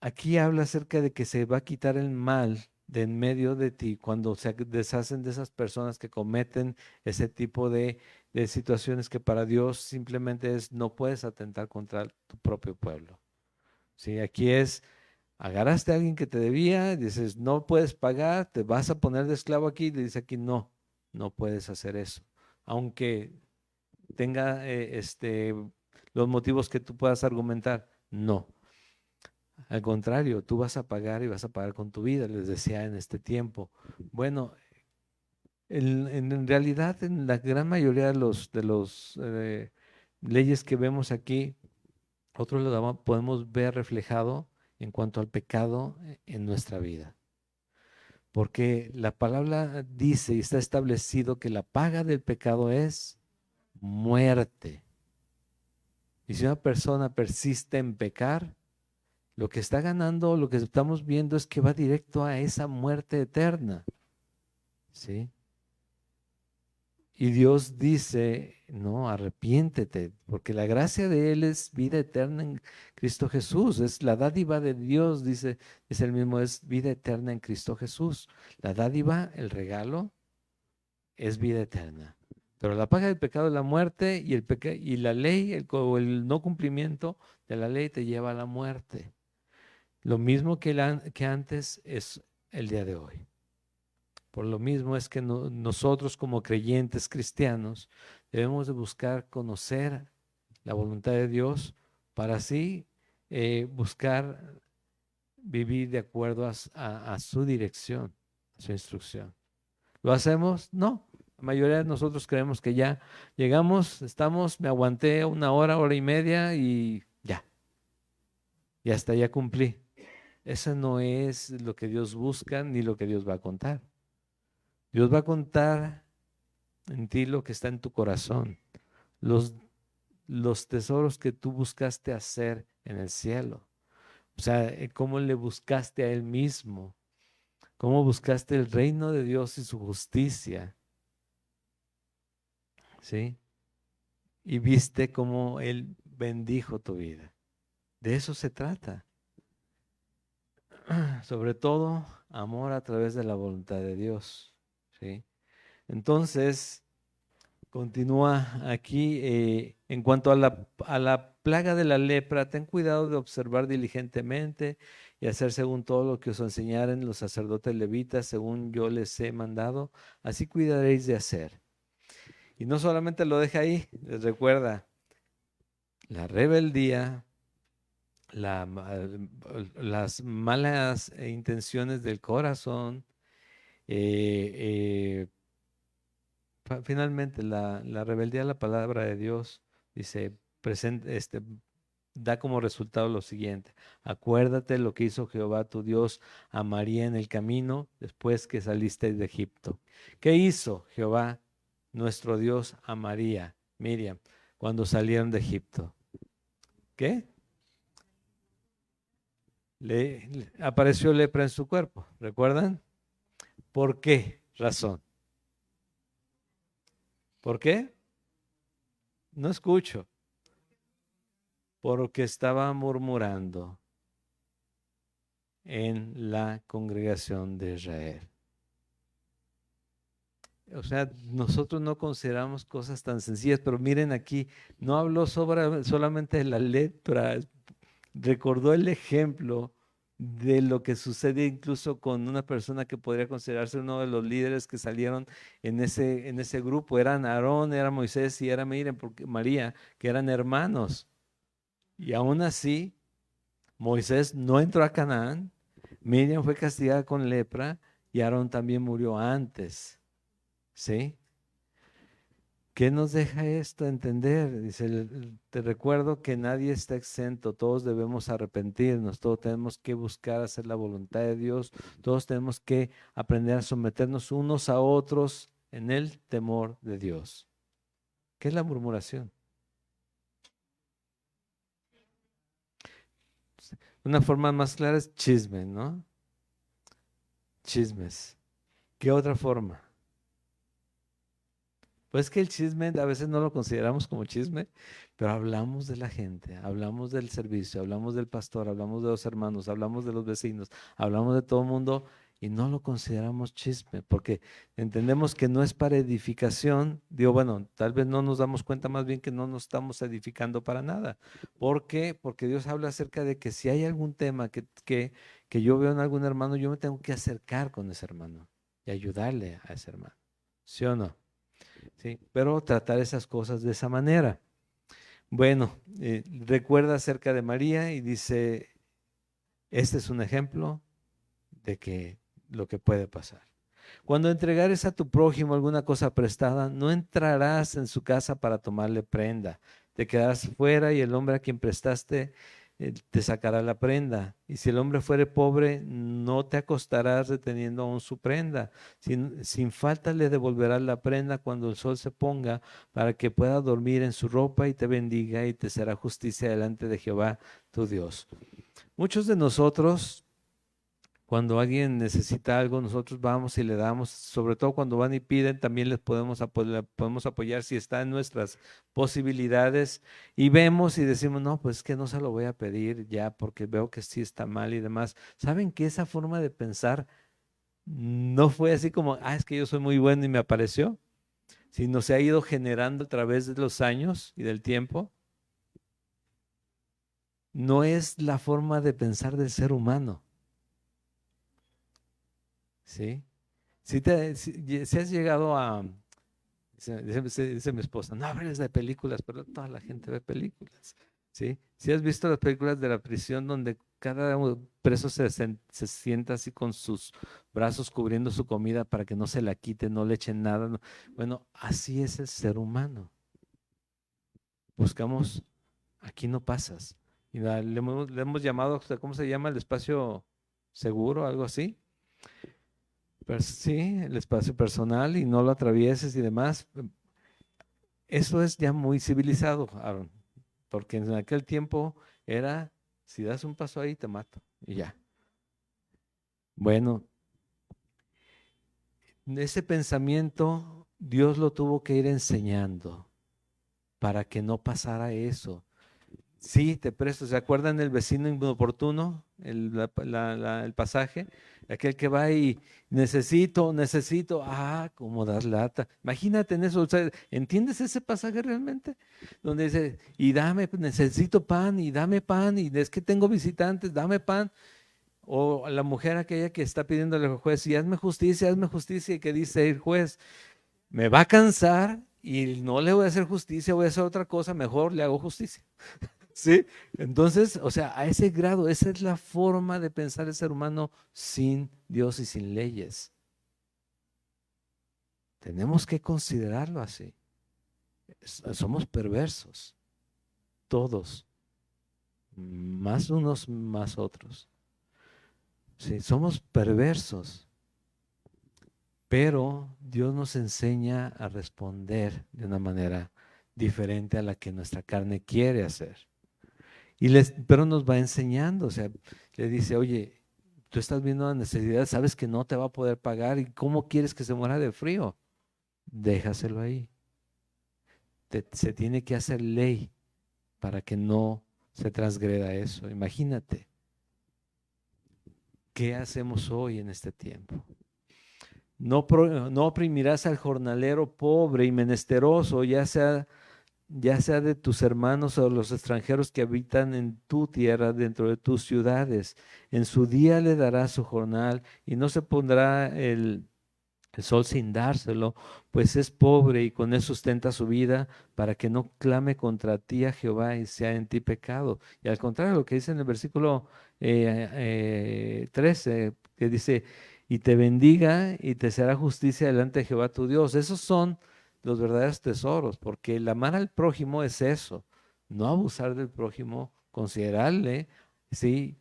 aquí habla acerca de que se va a quitar el mal de en medio de ti cuando se deshacen de esas personas que cometen ese tipo de situaciones que para Dios simplemente es no puedes atentar contra tu propio pueblo. Sí, aquí es, agarraste a alguien que te debía, dices no puedes pagar, te vas a poner de esclavo aquí, y dice aquí no, no puedes hacer eso. Aunque tenga los motivos que tú puedas argumentar, no. Al contrario, tú vas a pagar y vas a pagar con tu vida, les decía en este tiempo. Bueno, en realidad, en la gran mayoría de los leyes que vemos aquí, otros lo podemos ver reflejado en cuanto al pecado en nuestra vida. Porque la palabra dice y está establecido que la paga del pecado es muerte. Y si una persona persiste en pecar, lo que está ganando, lo que estamos viendo es que va directo a esa muerte eterna, ¿sí? Y Dios dice, no, arrepiéntete, porque la gracia de Él es vida eterna en Cristo Jesús. Es la dádiva de Dios, dice, es el mismo, es vida eterna en Cristo Jesús. La dádiva, el regalo, es vida eterna. Pero la paga del pecado es la muerte y la ley, o el no cumplimiento de la ley te lleva a la muerte. Lo mismo que antes es el día de hoy. Por lo mismo es que nosotros como creyentes cristianos debemos de buscar conocer la voluntad de Dios para así buscar vivir de acuerdo a su dirección, a su instrucción. ¿Lo hacemos? No. La mayoría de nosotros creemos que ya llegamos, me aguanté una hora, hora y media y hasta ya cumplí. Eso no es lo que Dios busca ni lo que Dios va a contar. Dios va a contar en ti lo que está en tu corazón, los, los tesoros que tú buscaste hacer en el cielo. O sea, cómo le buscaste a Él mismo, cómo buscaste el reino de Dios y su justicia, ¿sí? Y viste cómo Él bendijo tu vida. De eso se trata. Sobre todo, amor a través de la voluntad de Dios, ¿sí? Entonces, continúa aquí, en cuanto a la plaga de la lepra, ten cuidado de observar diligentemente y hacer según todo lo que os enseñaren los sacerdotes levitas, según yo les he mandado, así cuidaréis de hacer. Y no solamente lo deja ahí, les recuerda la rebeldía, las malas intenciones del corazón, eh, finalmente, la rebeldía a la palabra de Dios dice, da como resultado lo siguiente: acuérdate lo que hizo Jehová tu Dios a María en el camino después que saliste de Egipto. ¿Qué hizo Jehová nuestro Dios a María, Miriam, cuando salieron de Egipto? ¿Qué? Le apareció lepra en su cuerpo, ¿recuerdan? ¿Por qué razón? ¿Por qué? No escucho. Porque estaba murmurando en la congregación de Israel. O sea, nosotros no consideramos cosas tan sencillas, pero miren aquí, no habló solamente de la letra, recordó el ejemplo de lo que sucede incluso con una persona que podría considerarse uno de los líderes que salieron en ese grupo. Eran Aarón, era Moisés y era María, que eran hermanos. Y aún así, Moisés no entró a Canaán, Miriam fue castigada con lepra y Aarón también murió antes. ¿Sí? ¿Qué nos deja esto entender? Dice, te recuerdo que nadie está exento, todos debemos arrepentirnos, todos tenemos que buscar hacer la voluntad de Dios, todos tenemos que aprender a someternos unos a otros en el temor de Dios. ¿Qué es la murmuración? Una forma más clara es chisme, ¿no? Chismes. ¿Qué otra forma? Pues que el chisme a veces no lo consideramos como chisme, pero hablamos de la gente, hablamos del servicio, hablamos del pastor, hablamos de los hermanos, hablamos de los vecinos, hablamos de todo el mundo y no lo consideramos chisme, porque entendemos que no es para edificación. Digo, bueno, tal vez no nos damos cuenta más bien que no nos estamos edificando para nada. ¿Por qué? Porque Dios habla acerca de que si hay algún tema que yo veo en algún hermano, yo me tengo que acercar con ese hermano y ayudarle a ese hermano. ¿Sí o no? ¿Sí? Pero tratar esas cosas de esa manera. Bueno, recuerda acerca de María y dice, este es un ejemplo de que lo que puede pasar. Cuando entregares a tu prójimo alguna cosa prestada, no entrarás en su casa para tomarle prenda. Te quedarás fuera y el hombre a quien prestaste te sacará la prenda. Y si el hombre fuere pobre, no te acostarás reteniendo aún su prenda. Sin falta le devolverás la prenda cuando el sol se ponga, para que pueda dormir en su ropa y te bendiga y te será justicia delante de Jehová tu Dios. Muchos de nosotros, cuando alguien necesita algo, nosotros vamos y le damos, sobre todo cuando van y piden, también les podemos apoyar si está en nuestras posibilidades y vemos y decimos, no, pues es que no se lo voy a pedir ya porque veo que sí está mal y demás. ¿Saben que esa forma de pensar no fue así como, es que yo soy muy bueno y me apareció? Sino se ha ido generando a través de los años y del tiempo. No es la forma de pensar del ser humano, ¿sí? Si has llegado a, dice mi esposa, no hables de películas, pero toda la gente ve películas, ¿sí? Si has visto las películas de la prisión donde cada preso se sienta así con sus brazos cubriendo su comida para que no se la quite, no le echen nada. Bueno, así es el ser humano. Buscamos, aquí no pasas. Y le hemos llamado, ¿cómo se llama? El espacio seguro, algo así. Sí, el espacio personal y no lo atravieses y demás. Eso es ya muy civilizado, Aaron, porque en aquel tiempo era, si das un paso ahí, te mato y ya. Bueno, ese pensamiento Dios lo tuvo que ir enseñando para que no pasara eso. Sí, te presto. ¿Se acuerdan del vecino inoportuno? El pasaje. Aquel que va y necesito. Cómo das lata. Imagínate en eso. O sea, ¿entiendes ese pasaje realmente? Donde dice, y dame, necesito pan, y dame pan, y es que tengo visitantes, dame pan. O la mujer aquella que está pidiéndole al juez, y hazme justicia, y que dice el juez, me va a cansar y no le voy a hacer justicia, voy a hacer otra cosa, mejor le hago justicia. ¿Sí? Entonces, o sea, a ese grado, esa es la forma de pensar el ser humano sin Dios y sin leyes. Tenemos que considerarlo así. Somos perversos, todos, más unos, más otros. Sí, somos perversos, pero Dios nos enseña a responder de una manera diferente a la que nuestra carne quiere hacer. Pero nos va enseñando, o sea, le dice, oye, tú estás viendo la necesidad, sabes que no te va a poder pagar y cómo quieres que se muera de frío. Déjaselo ahí. Se tiene que hacer ley para que no se transgreda eso. Imagínate, ¿qué hacemos hoy en este tiempo? No oprimirás al jornalero pobre y menesteroso, ya sea de tus hermanos o de los extranjeros que habitan en tu tierra, dentro de tus ciudades. En su día le darás su jornal y no se pondrá el sol sin dárselo, pues es pobre y con él sustenta su vida, para que no clame contra ti a Jehová y sea en ti pecado. Y al contrario, lo que dice en el versículo 13, que dice, y te bendiga y te será justicia delante de Jehová tu Dios. Esos son los verdaderos tesoros, porque el amar al prójimo es eso, no abusar del prójimo, considerarle, ¿sí?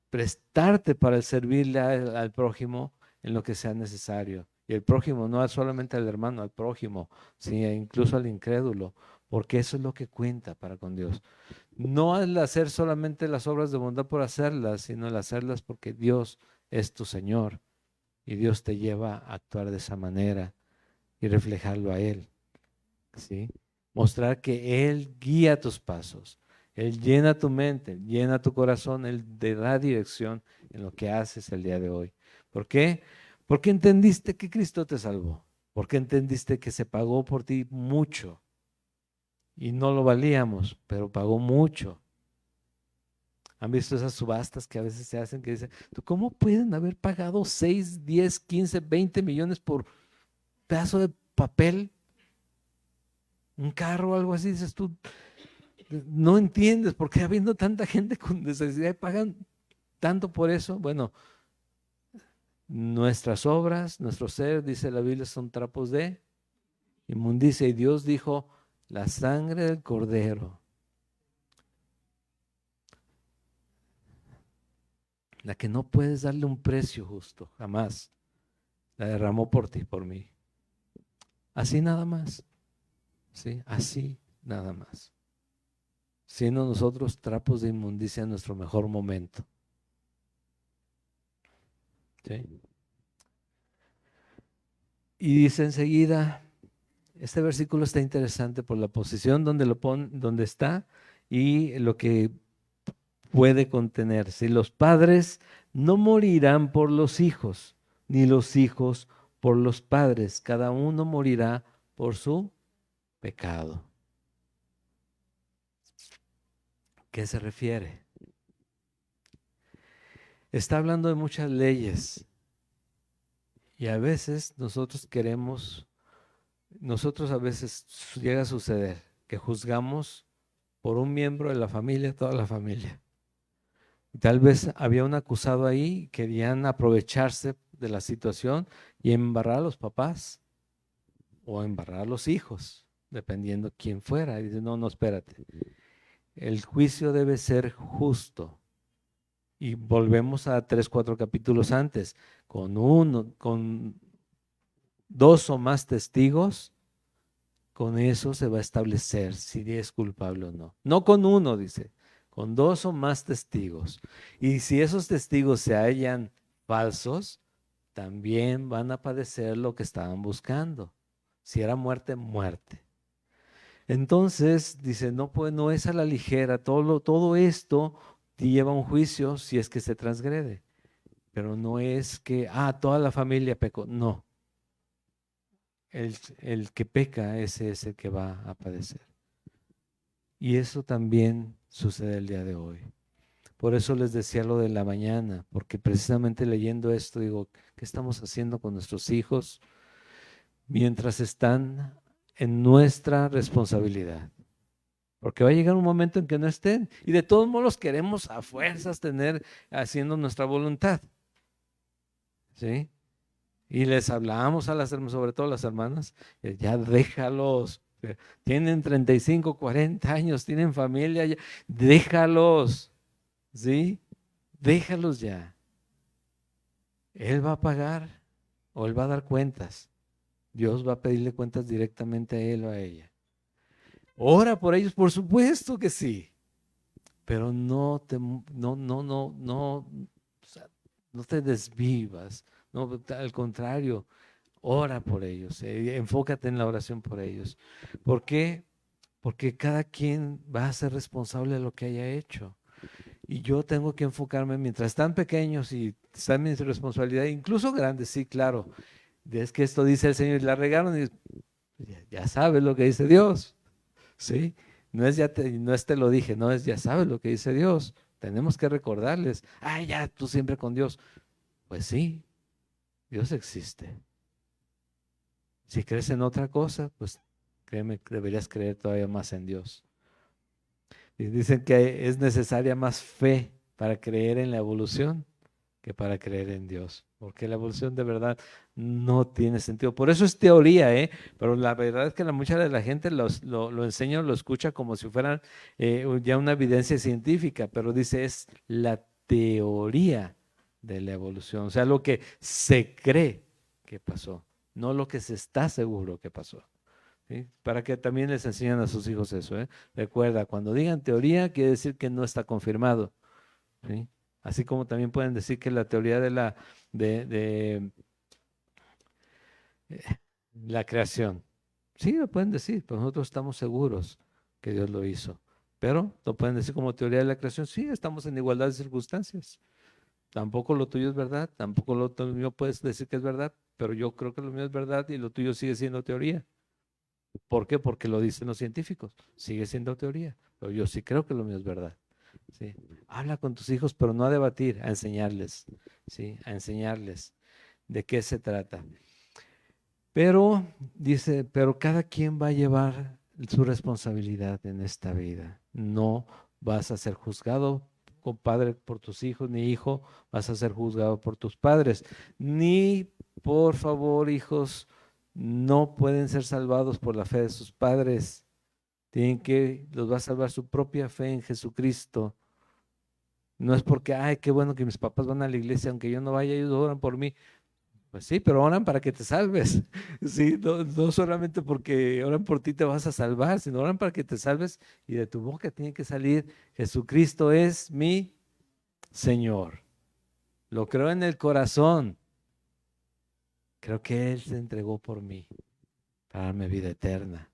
Prestarte para servirle al prójimo en lo que sea necesario. Y el prójimo, no solamente al hermano, al prójimo, sí, e incluso al incrédulo, porque eso es lo que cuenta para con Dios. No el hacer solamente las obras de bondad por hacerlas, sino el hacerlas porque Dios es tu Señor y Dios te lleva a actuar de esa manera y reflejarlo a Él, ¿sí? Mostrar que Él guía tus pasos, Él llena tu mente, llena tu corazón, Él te da dirección en lo que haces el día de hoy. ¿Por qué? Porque entendiste que Cristo te salvó, porque entendiste que se pagó por ti mucho y no lo valíamos, pero pagó mucho. ¿Han visto esas subastas que a veces se hacen que dicen, ¿tú cómo pueden haber pagado 6, 10, 15, 20 millones por pedazo de papel? Un carro o algo así, dices tú, no entiendes por qué habiendo tanta gente con necesidad pagan tanto por eso. Bueno, nuestras obras, nuestro ser, dice la Biblia, son trapos de inmundicia. Y Dios dijo, la sangre del cordero, la que no puedes darle un precio justo, jamás, la derramó por ti, por mí. Así nada más, ¿sí? Así nada más. Siendo nosotros trapos de inmundicia en nuestro mejor momento. ¿Sí? Y dice enseguida, este versículo está interesante por la posición donde está y lo que puede contener. Si los padres no morirán por los hijos, ni los hijos por los padres, cada uno morirá por su pecado. ¿Qué se refiere? Está hablando de muchas leyes y a veces nosotros a veces llega a suceder que juzgamos por un miembro de la familia, toda la familia. Tal vez había un acusado ahí, querían aprovecharse de la situación y embarrar a los papás o embarrar a los hijos, dependiendo quién fuera. Y dice, no, no, espérate. El juicio debe ser justo. Y volvemos a 3, 4 capítulos antes. Con 2 o más testigos, con eso se va a establecer si es culpable o no. No con uno, dice, con 2 o más testigos. Y si esos testigos se hallan falsos, también van a padecer lo que estaban buscando. Si era muerte, muerte. Entonces, dice, no, pues, no es a la ligera, todo esto te lleva a un juicio si es que se transgrede. Pero no es que, toda la familia pecó. No, el que peca, ese es el que va a padecer. Y eso también sucede el día de hoy. Por eso les decía lo de la mañana, porque precisamente leyendo esto digo, ¿qué estamos haciendo con nuestros hijos mientras están en nuestra responsabilidad? Porque va a llegar un momento en que no estén y de todos modos queremos a fuerzas tener haciendo nuestra voluntad. ¿Sí? Y les hablábamos a las hermanas, sobre todo a las hermanas, ya déjalos, tienen 35, 40 años, tienen familia, ya, déjalos, ¿sí? Déjalos ya. Él va a pagar o él va a dar cuentas. Dios va a pedirle cuentas directamente a él o a ella. Ora por ellos, por supuesto que sí, pero no, no te desvivas, no, al contrario, ora por ellos, enfócate en la oración por ellos. ¿Por qué? Porque cada quien va a ser responsable de lo que haya hecho. Y yo tengo que enfocarme mientras están pequeños y está en mi responsabilidad, incluso grandes, sí, claro. Es que esto dice el Señor y la regaron y ya sabes lo que dice Dios, ¿sí? No es te lo dije, no es ya sabes lo que dice Dios. Tenemos que recordarles, ay, ya, tú siempre con Dios. Pues sí, Dios existe. Si crees en otra cosa, pues créeme, deberías creer todavía más en Dios. Y dicen que es necesaria más fe para creer en la evolución que para creer en Dios, porque la evolución de verdad no tiene sentido. Por eso es teoría, ¿eh? Pero la verdad es que mucha de la gente lo enseña o lo escucha como si fueran ya una evidencia científica, pero dice es la teoría de la evolución, o sea, lo que se cree que pasó, no lo que se está seguro que pasó. ¿Sí? Para que también les enseñen a sus hijos eso, ¿eh? Recuerda, cuando digan teoría, quiere decir que no está confirmado, ¿sí? Así como también pueden decir que la teoría de eh, la creación, sí, lo pueden decir, pero nosotros estamos seguros que Dios lo hizo. Pero lo pueden decir como teoría de la creación, sí, estamos en igualdad de circunstancias. Tampoco lo tuyo es verdad, tampoco lo mío puedes decir que es verdad, pero yo creo que lo mío es verdad y lo tuyo sigue siendo teoría. ¿Por qué? Porque lo dicen los científicos. Sigue siendo teoría, pero yo sí creo que lo mío es verdad. ¿Sí? Habla con tus hijos, pero no a debatir, a enseñarles. ¿Sí? A enseñarles de qué se trata. Pero, dice, pero cada quien va a llevar su responsabilidad en esta vida. No vas a ser juzgado, compadre, por tus hijos, ni hijo, vas a ser juzgado por tus padres. Ni, por favor, hijos, no pueden ser salvados por la fe de sus padres. Los va a salvar su propia fe en Jesucristo. No es porque, ay, qué bueno que mis papás van a la iglesia, aunque yo no vaya, ellos oran por mí. Pues sí, pero oran para que te salves. Sí, no solamente porque oran por ti te vas a salvar, sino oran para que te salves y de tu boca tiene que salir, Jesucristo es mi Señor. Lo creo en el corazón. Creo que Él se entregó por mí para darme vida eterna.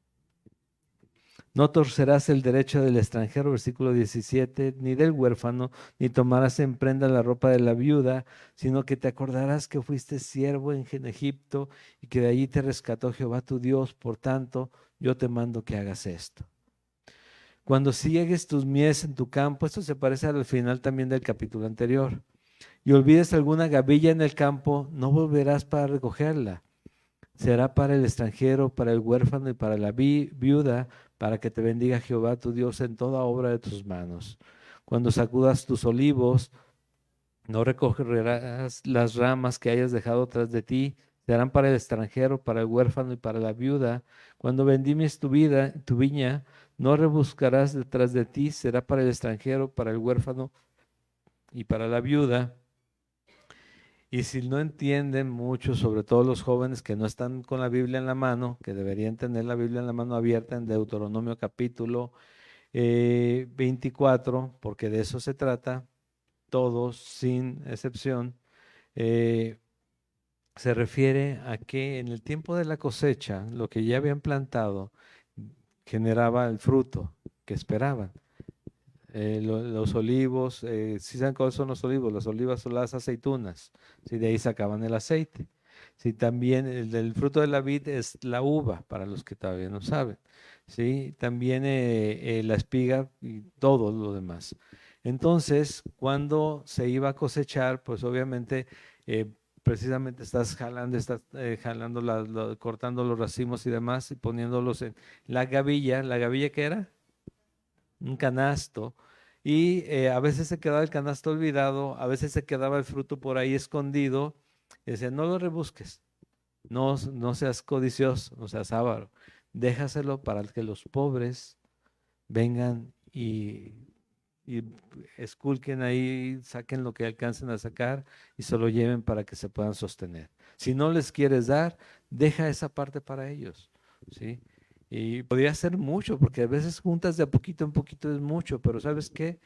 No torcerás el derecho del extranjero, versículo 17, ni del huérfano, ni tomarás en prenda la ropa de la viuda, sino que te acordarás que fuiste siervo en Egipto y que de allí te rescató Jehová tu Dios. Por tanto, yo te mando que hagas esto. Cuando siegues tus mies en tu campo, esto se parece al final también del capítulo anterior, y olvides alguna gavilla en el campo, no volverás para recogerla. Será para el extranjero, para el huérfano y para la viuda, para que te bendiga Jehová tu Dios en toda obra de tus manos. Cuando sacudas tus olivos, no recogerás las ramas que hayas dejado tras de ti, serán para el extranjero, para el huérfano y para la viuda. Cuando bendimes tu viña, no rebuscarás detrás de ti, será para el extranjero, para el huérfano y para la viuda. Y si no entienden mucho, sobre todo los jóvenes que no están con la Biblia en la mano, que deberían tener la Biblia en la mano abierta en Deuteronomio capítulo 24, porque de eso se trata, todos sin excepción, eh, se refiere a que en el tiempo de la cosecha, lo que ya habían plantado generaba el fruto que esperaban. Los olivos, ¿sí saben cuáles son los olivos? Las olivas son las aceitunas, ¿sí? De ahí sacaban el aceite. Sí, también el del fruto de la vid es la uva, para los que todavía no saben. ¿Sí? También la espiga y todo lo demás. Entonces, cuando se iba a cosechar, pues obviamente, precisamente estás jalando, cortando los racimos y demás y poniéndolos en la gavilla. ¿La gavilla qué era? Un canasto. Y a veces se quedaba el canasto olvidado, a veces se quedaba el fruto por ahí escondido. Y decía, no lo rebusques, no seas codicioso, no seas avaro. Déjaselo para que los pobres vengan y esculquen ahí, saquen lo que alcancen a sacar y se lo lleven para que se puedan sostener. Si no les quieres dar, deja esa parte para ellos, ¿sí? Y podría ser mucho, porque a veces juntas de a poquito en poquito es mucho, pero ¿sabes qué?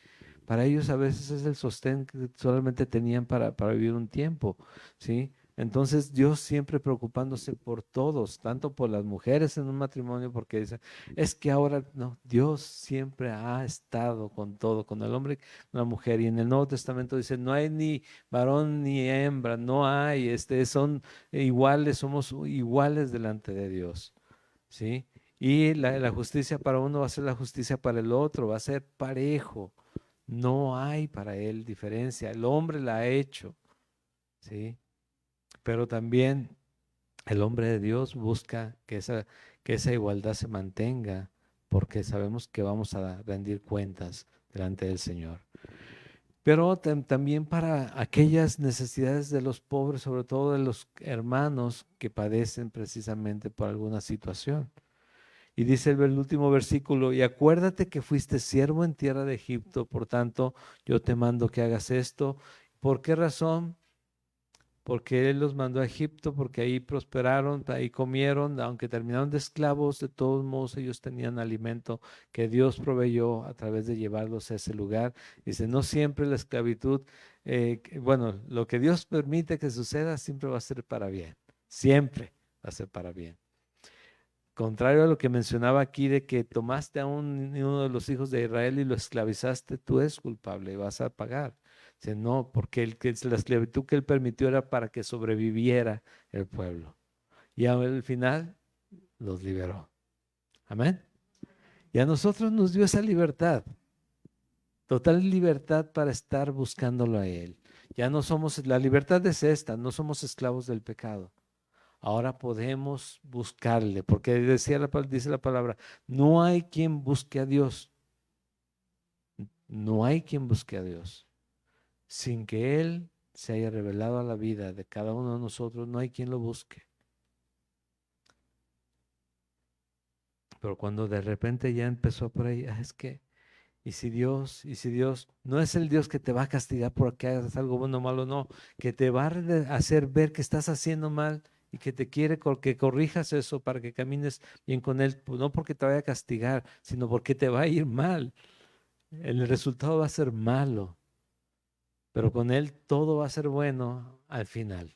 Para ellos a veces es el sostén que solamente tenían para vivir un tiempo, ¿sí? Entonces Dios siempre preocupándose por todos, tanto por las mujeres en un matrimonio, porque dicen, es que ahora no, Dios siempre ha estado con todo, con el hombre, con la mujer. Y en el Nuevo Testamento dice, no hay ni varón ni hembra, no hay, son iguales, somos iguales delante de Dios, ¿sí? Y la justicia para uno va a ser la justicia para el otro, va a ser parejo. No hay para él diferencia. El hombre la ha hecho, ¿sí? Pero también el hombre de Dios busca que esa igualdad se mantenga, porque sabemos que vamos a rendir cuentas delante del Señor. Pero también para aquellas necesidades de los pobres, sobre todo de los hermanos que padecen precisamente por alguna situación. Y dice el último versículo, y acuérdate que fuiste siervo en tierra de Egipto, por tanto yo te mando que hagas esto. ¿Por qué razón? Porque Él los mandó a Egipto, porque ahí prosperaron, ahí comieron, aunque terminaron de esclavos, de todos modos ellos tenían alimento que Dios proveyó a través de llevarlos a ese lugar. Dice, no siempre la esclavitud, bueno, lo que Dios permite que suceda siempre va a ser para bien, siempre va a ser para bien. Contrario a lo que mencionaba aquí de que tomaste a uno de los hijos de Israel y lo esclavizaste, tú eres culpable y vas a pagar. Dice, no, porque la esclavitud que él permitió era para que sobreviviera el pueblo. Y al final los liberó. Amén. Y a nosotros nos dio esa libertad, total libertad para estar buscándolo a Él. Ya no somos, la libertad es esta, no somos esclavos del pecado. Ahora podemos buscarle, porque dice la palabra, no hay quien busque a Dios. No hay quien busque a Dios. Sin que Él se haya revelado a la vida de cada uno de nosotros, no hay quien lo busque. Pero cuando de repente ya empezó por ahí, es que, y si Dios, no es el Dios que te va a castigar porque hagas algo bueno o malo, no, que te va a hacer ver que estás haciendo mal y que te quiere que corrijas eso para que camines bien con Él, no porque te vaya a castigar, sino porque te va a ir mal. El resultado va a ser malo, pero con Él todo va a ser bueno al final.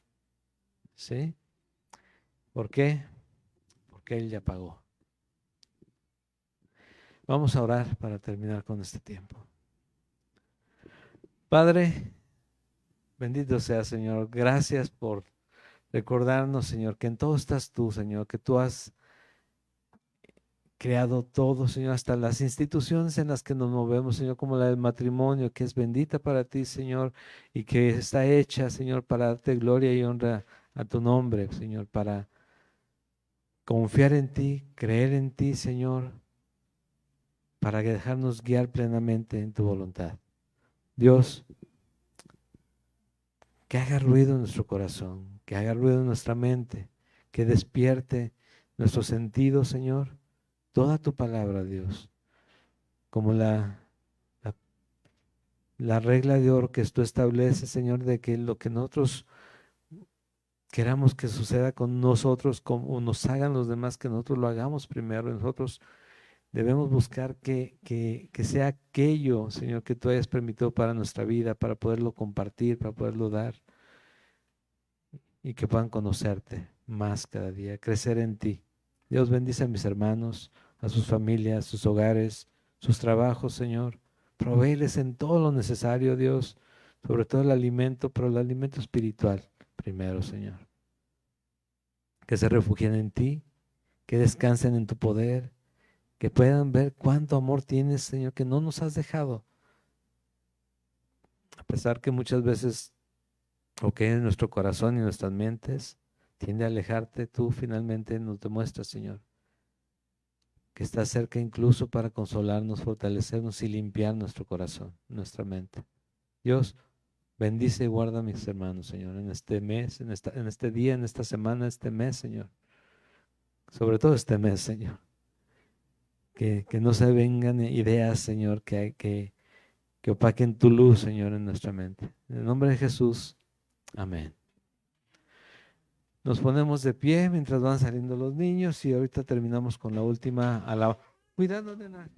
¿Sí? ¿Por qué? Porque Él ya pagó. Vamos a orar para terminar con este tiempo. Padre, bendito sea, Señor. Gracias por recordarnos, Señor, que en todo estás tú, Señor, que tú has creado todo, Señor, hasta las instituciones en las que nos movemos, Señor, como la del matrimonio, que es bendita para ti, Señor, y que está hecha, Señor, para darte gloria y honra a tu nombre, Señor, para confiar en ti, creer en ti, Señor, para dejarnos guiar plenamente en tu voluntad. Dios, que haga ruido en nuestro corazón, que haga ruido en nuestra mente, que despierte nuestros sentidos, Señor, toda tu palabra, Dios, como la regla de oro que tú estableces, Señor, de que lo que nosotros queramos que suceda con nosotros, como nos hagan los demás, que nosotros lo hagamos primero. Nosotros debemos buscar que sea aquello, Señor, que tú hayas permitido para nuestra vida, para poderlo compartir, para poderlo dar, y que puedan conocerte más cada día, crecer en ti. Dios bendice a mis hermanos, a sus familias, sus hogares, sus trabajos, Señor. Provéeles en todo lo necesario, Dios, sobre todo el alimento, pero el alimento espiritual primero, Señor. Que se refugien en ti, que descansen en tu poder, que puedan ver cuánto amor tienes, Señor, que no nos has dejado. A pesar que muchas veces, en nuestro corazón y nuestras mentes tiende a alejarte, tú finalmente nos demuestras, Señor, que estás cerca incluso para consolarnos, fortalecernos y limpiar nuestro corazón, nuestra mente. Dios, bendice y guarda a mis hermanos, Señor, en este mes, en este día, en esta semana, este mes, Señor. Sobre todo este mes, Señor. Que no se vengan ideas, Señor, que opaquen tu luz, Señor, en nuestra mente. En el nombre de Jesús, amén. Nos ponemos de pie mientras van saliendo los niños y ahorita terminamos con la última alabanza. Cuidado de nada.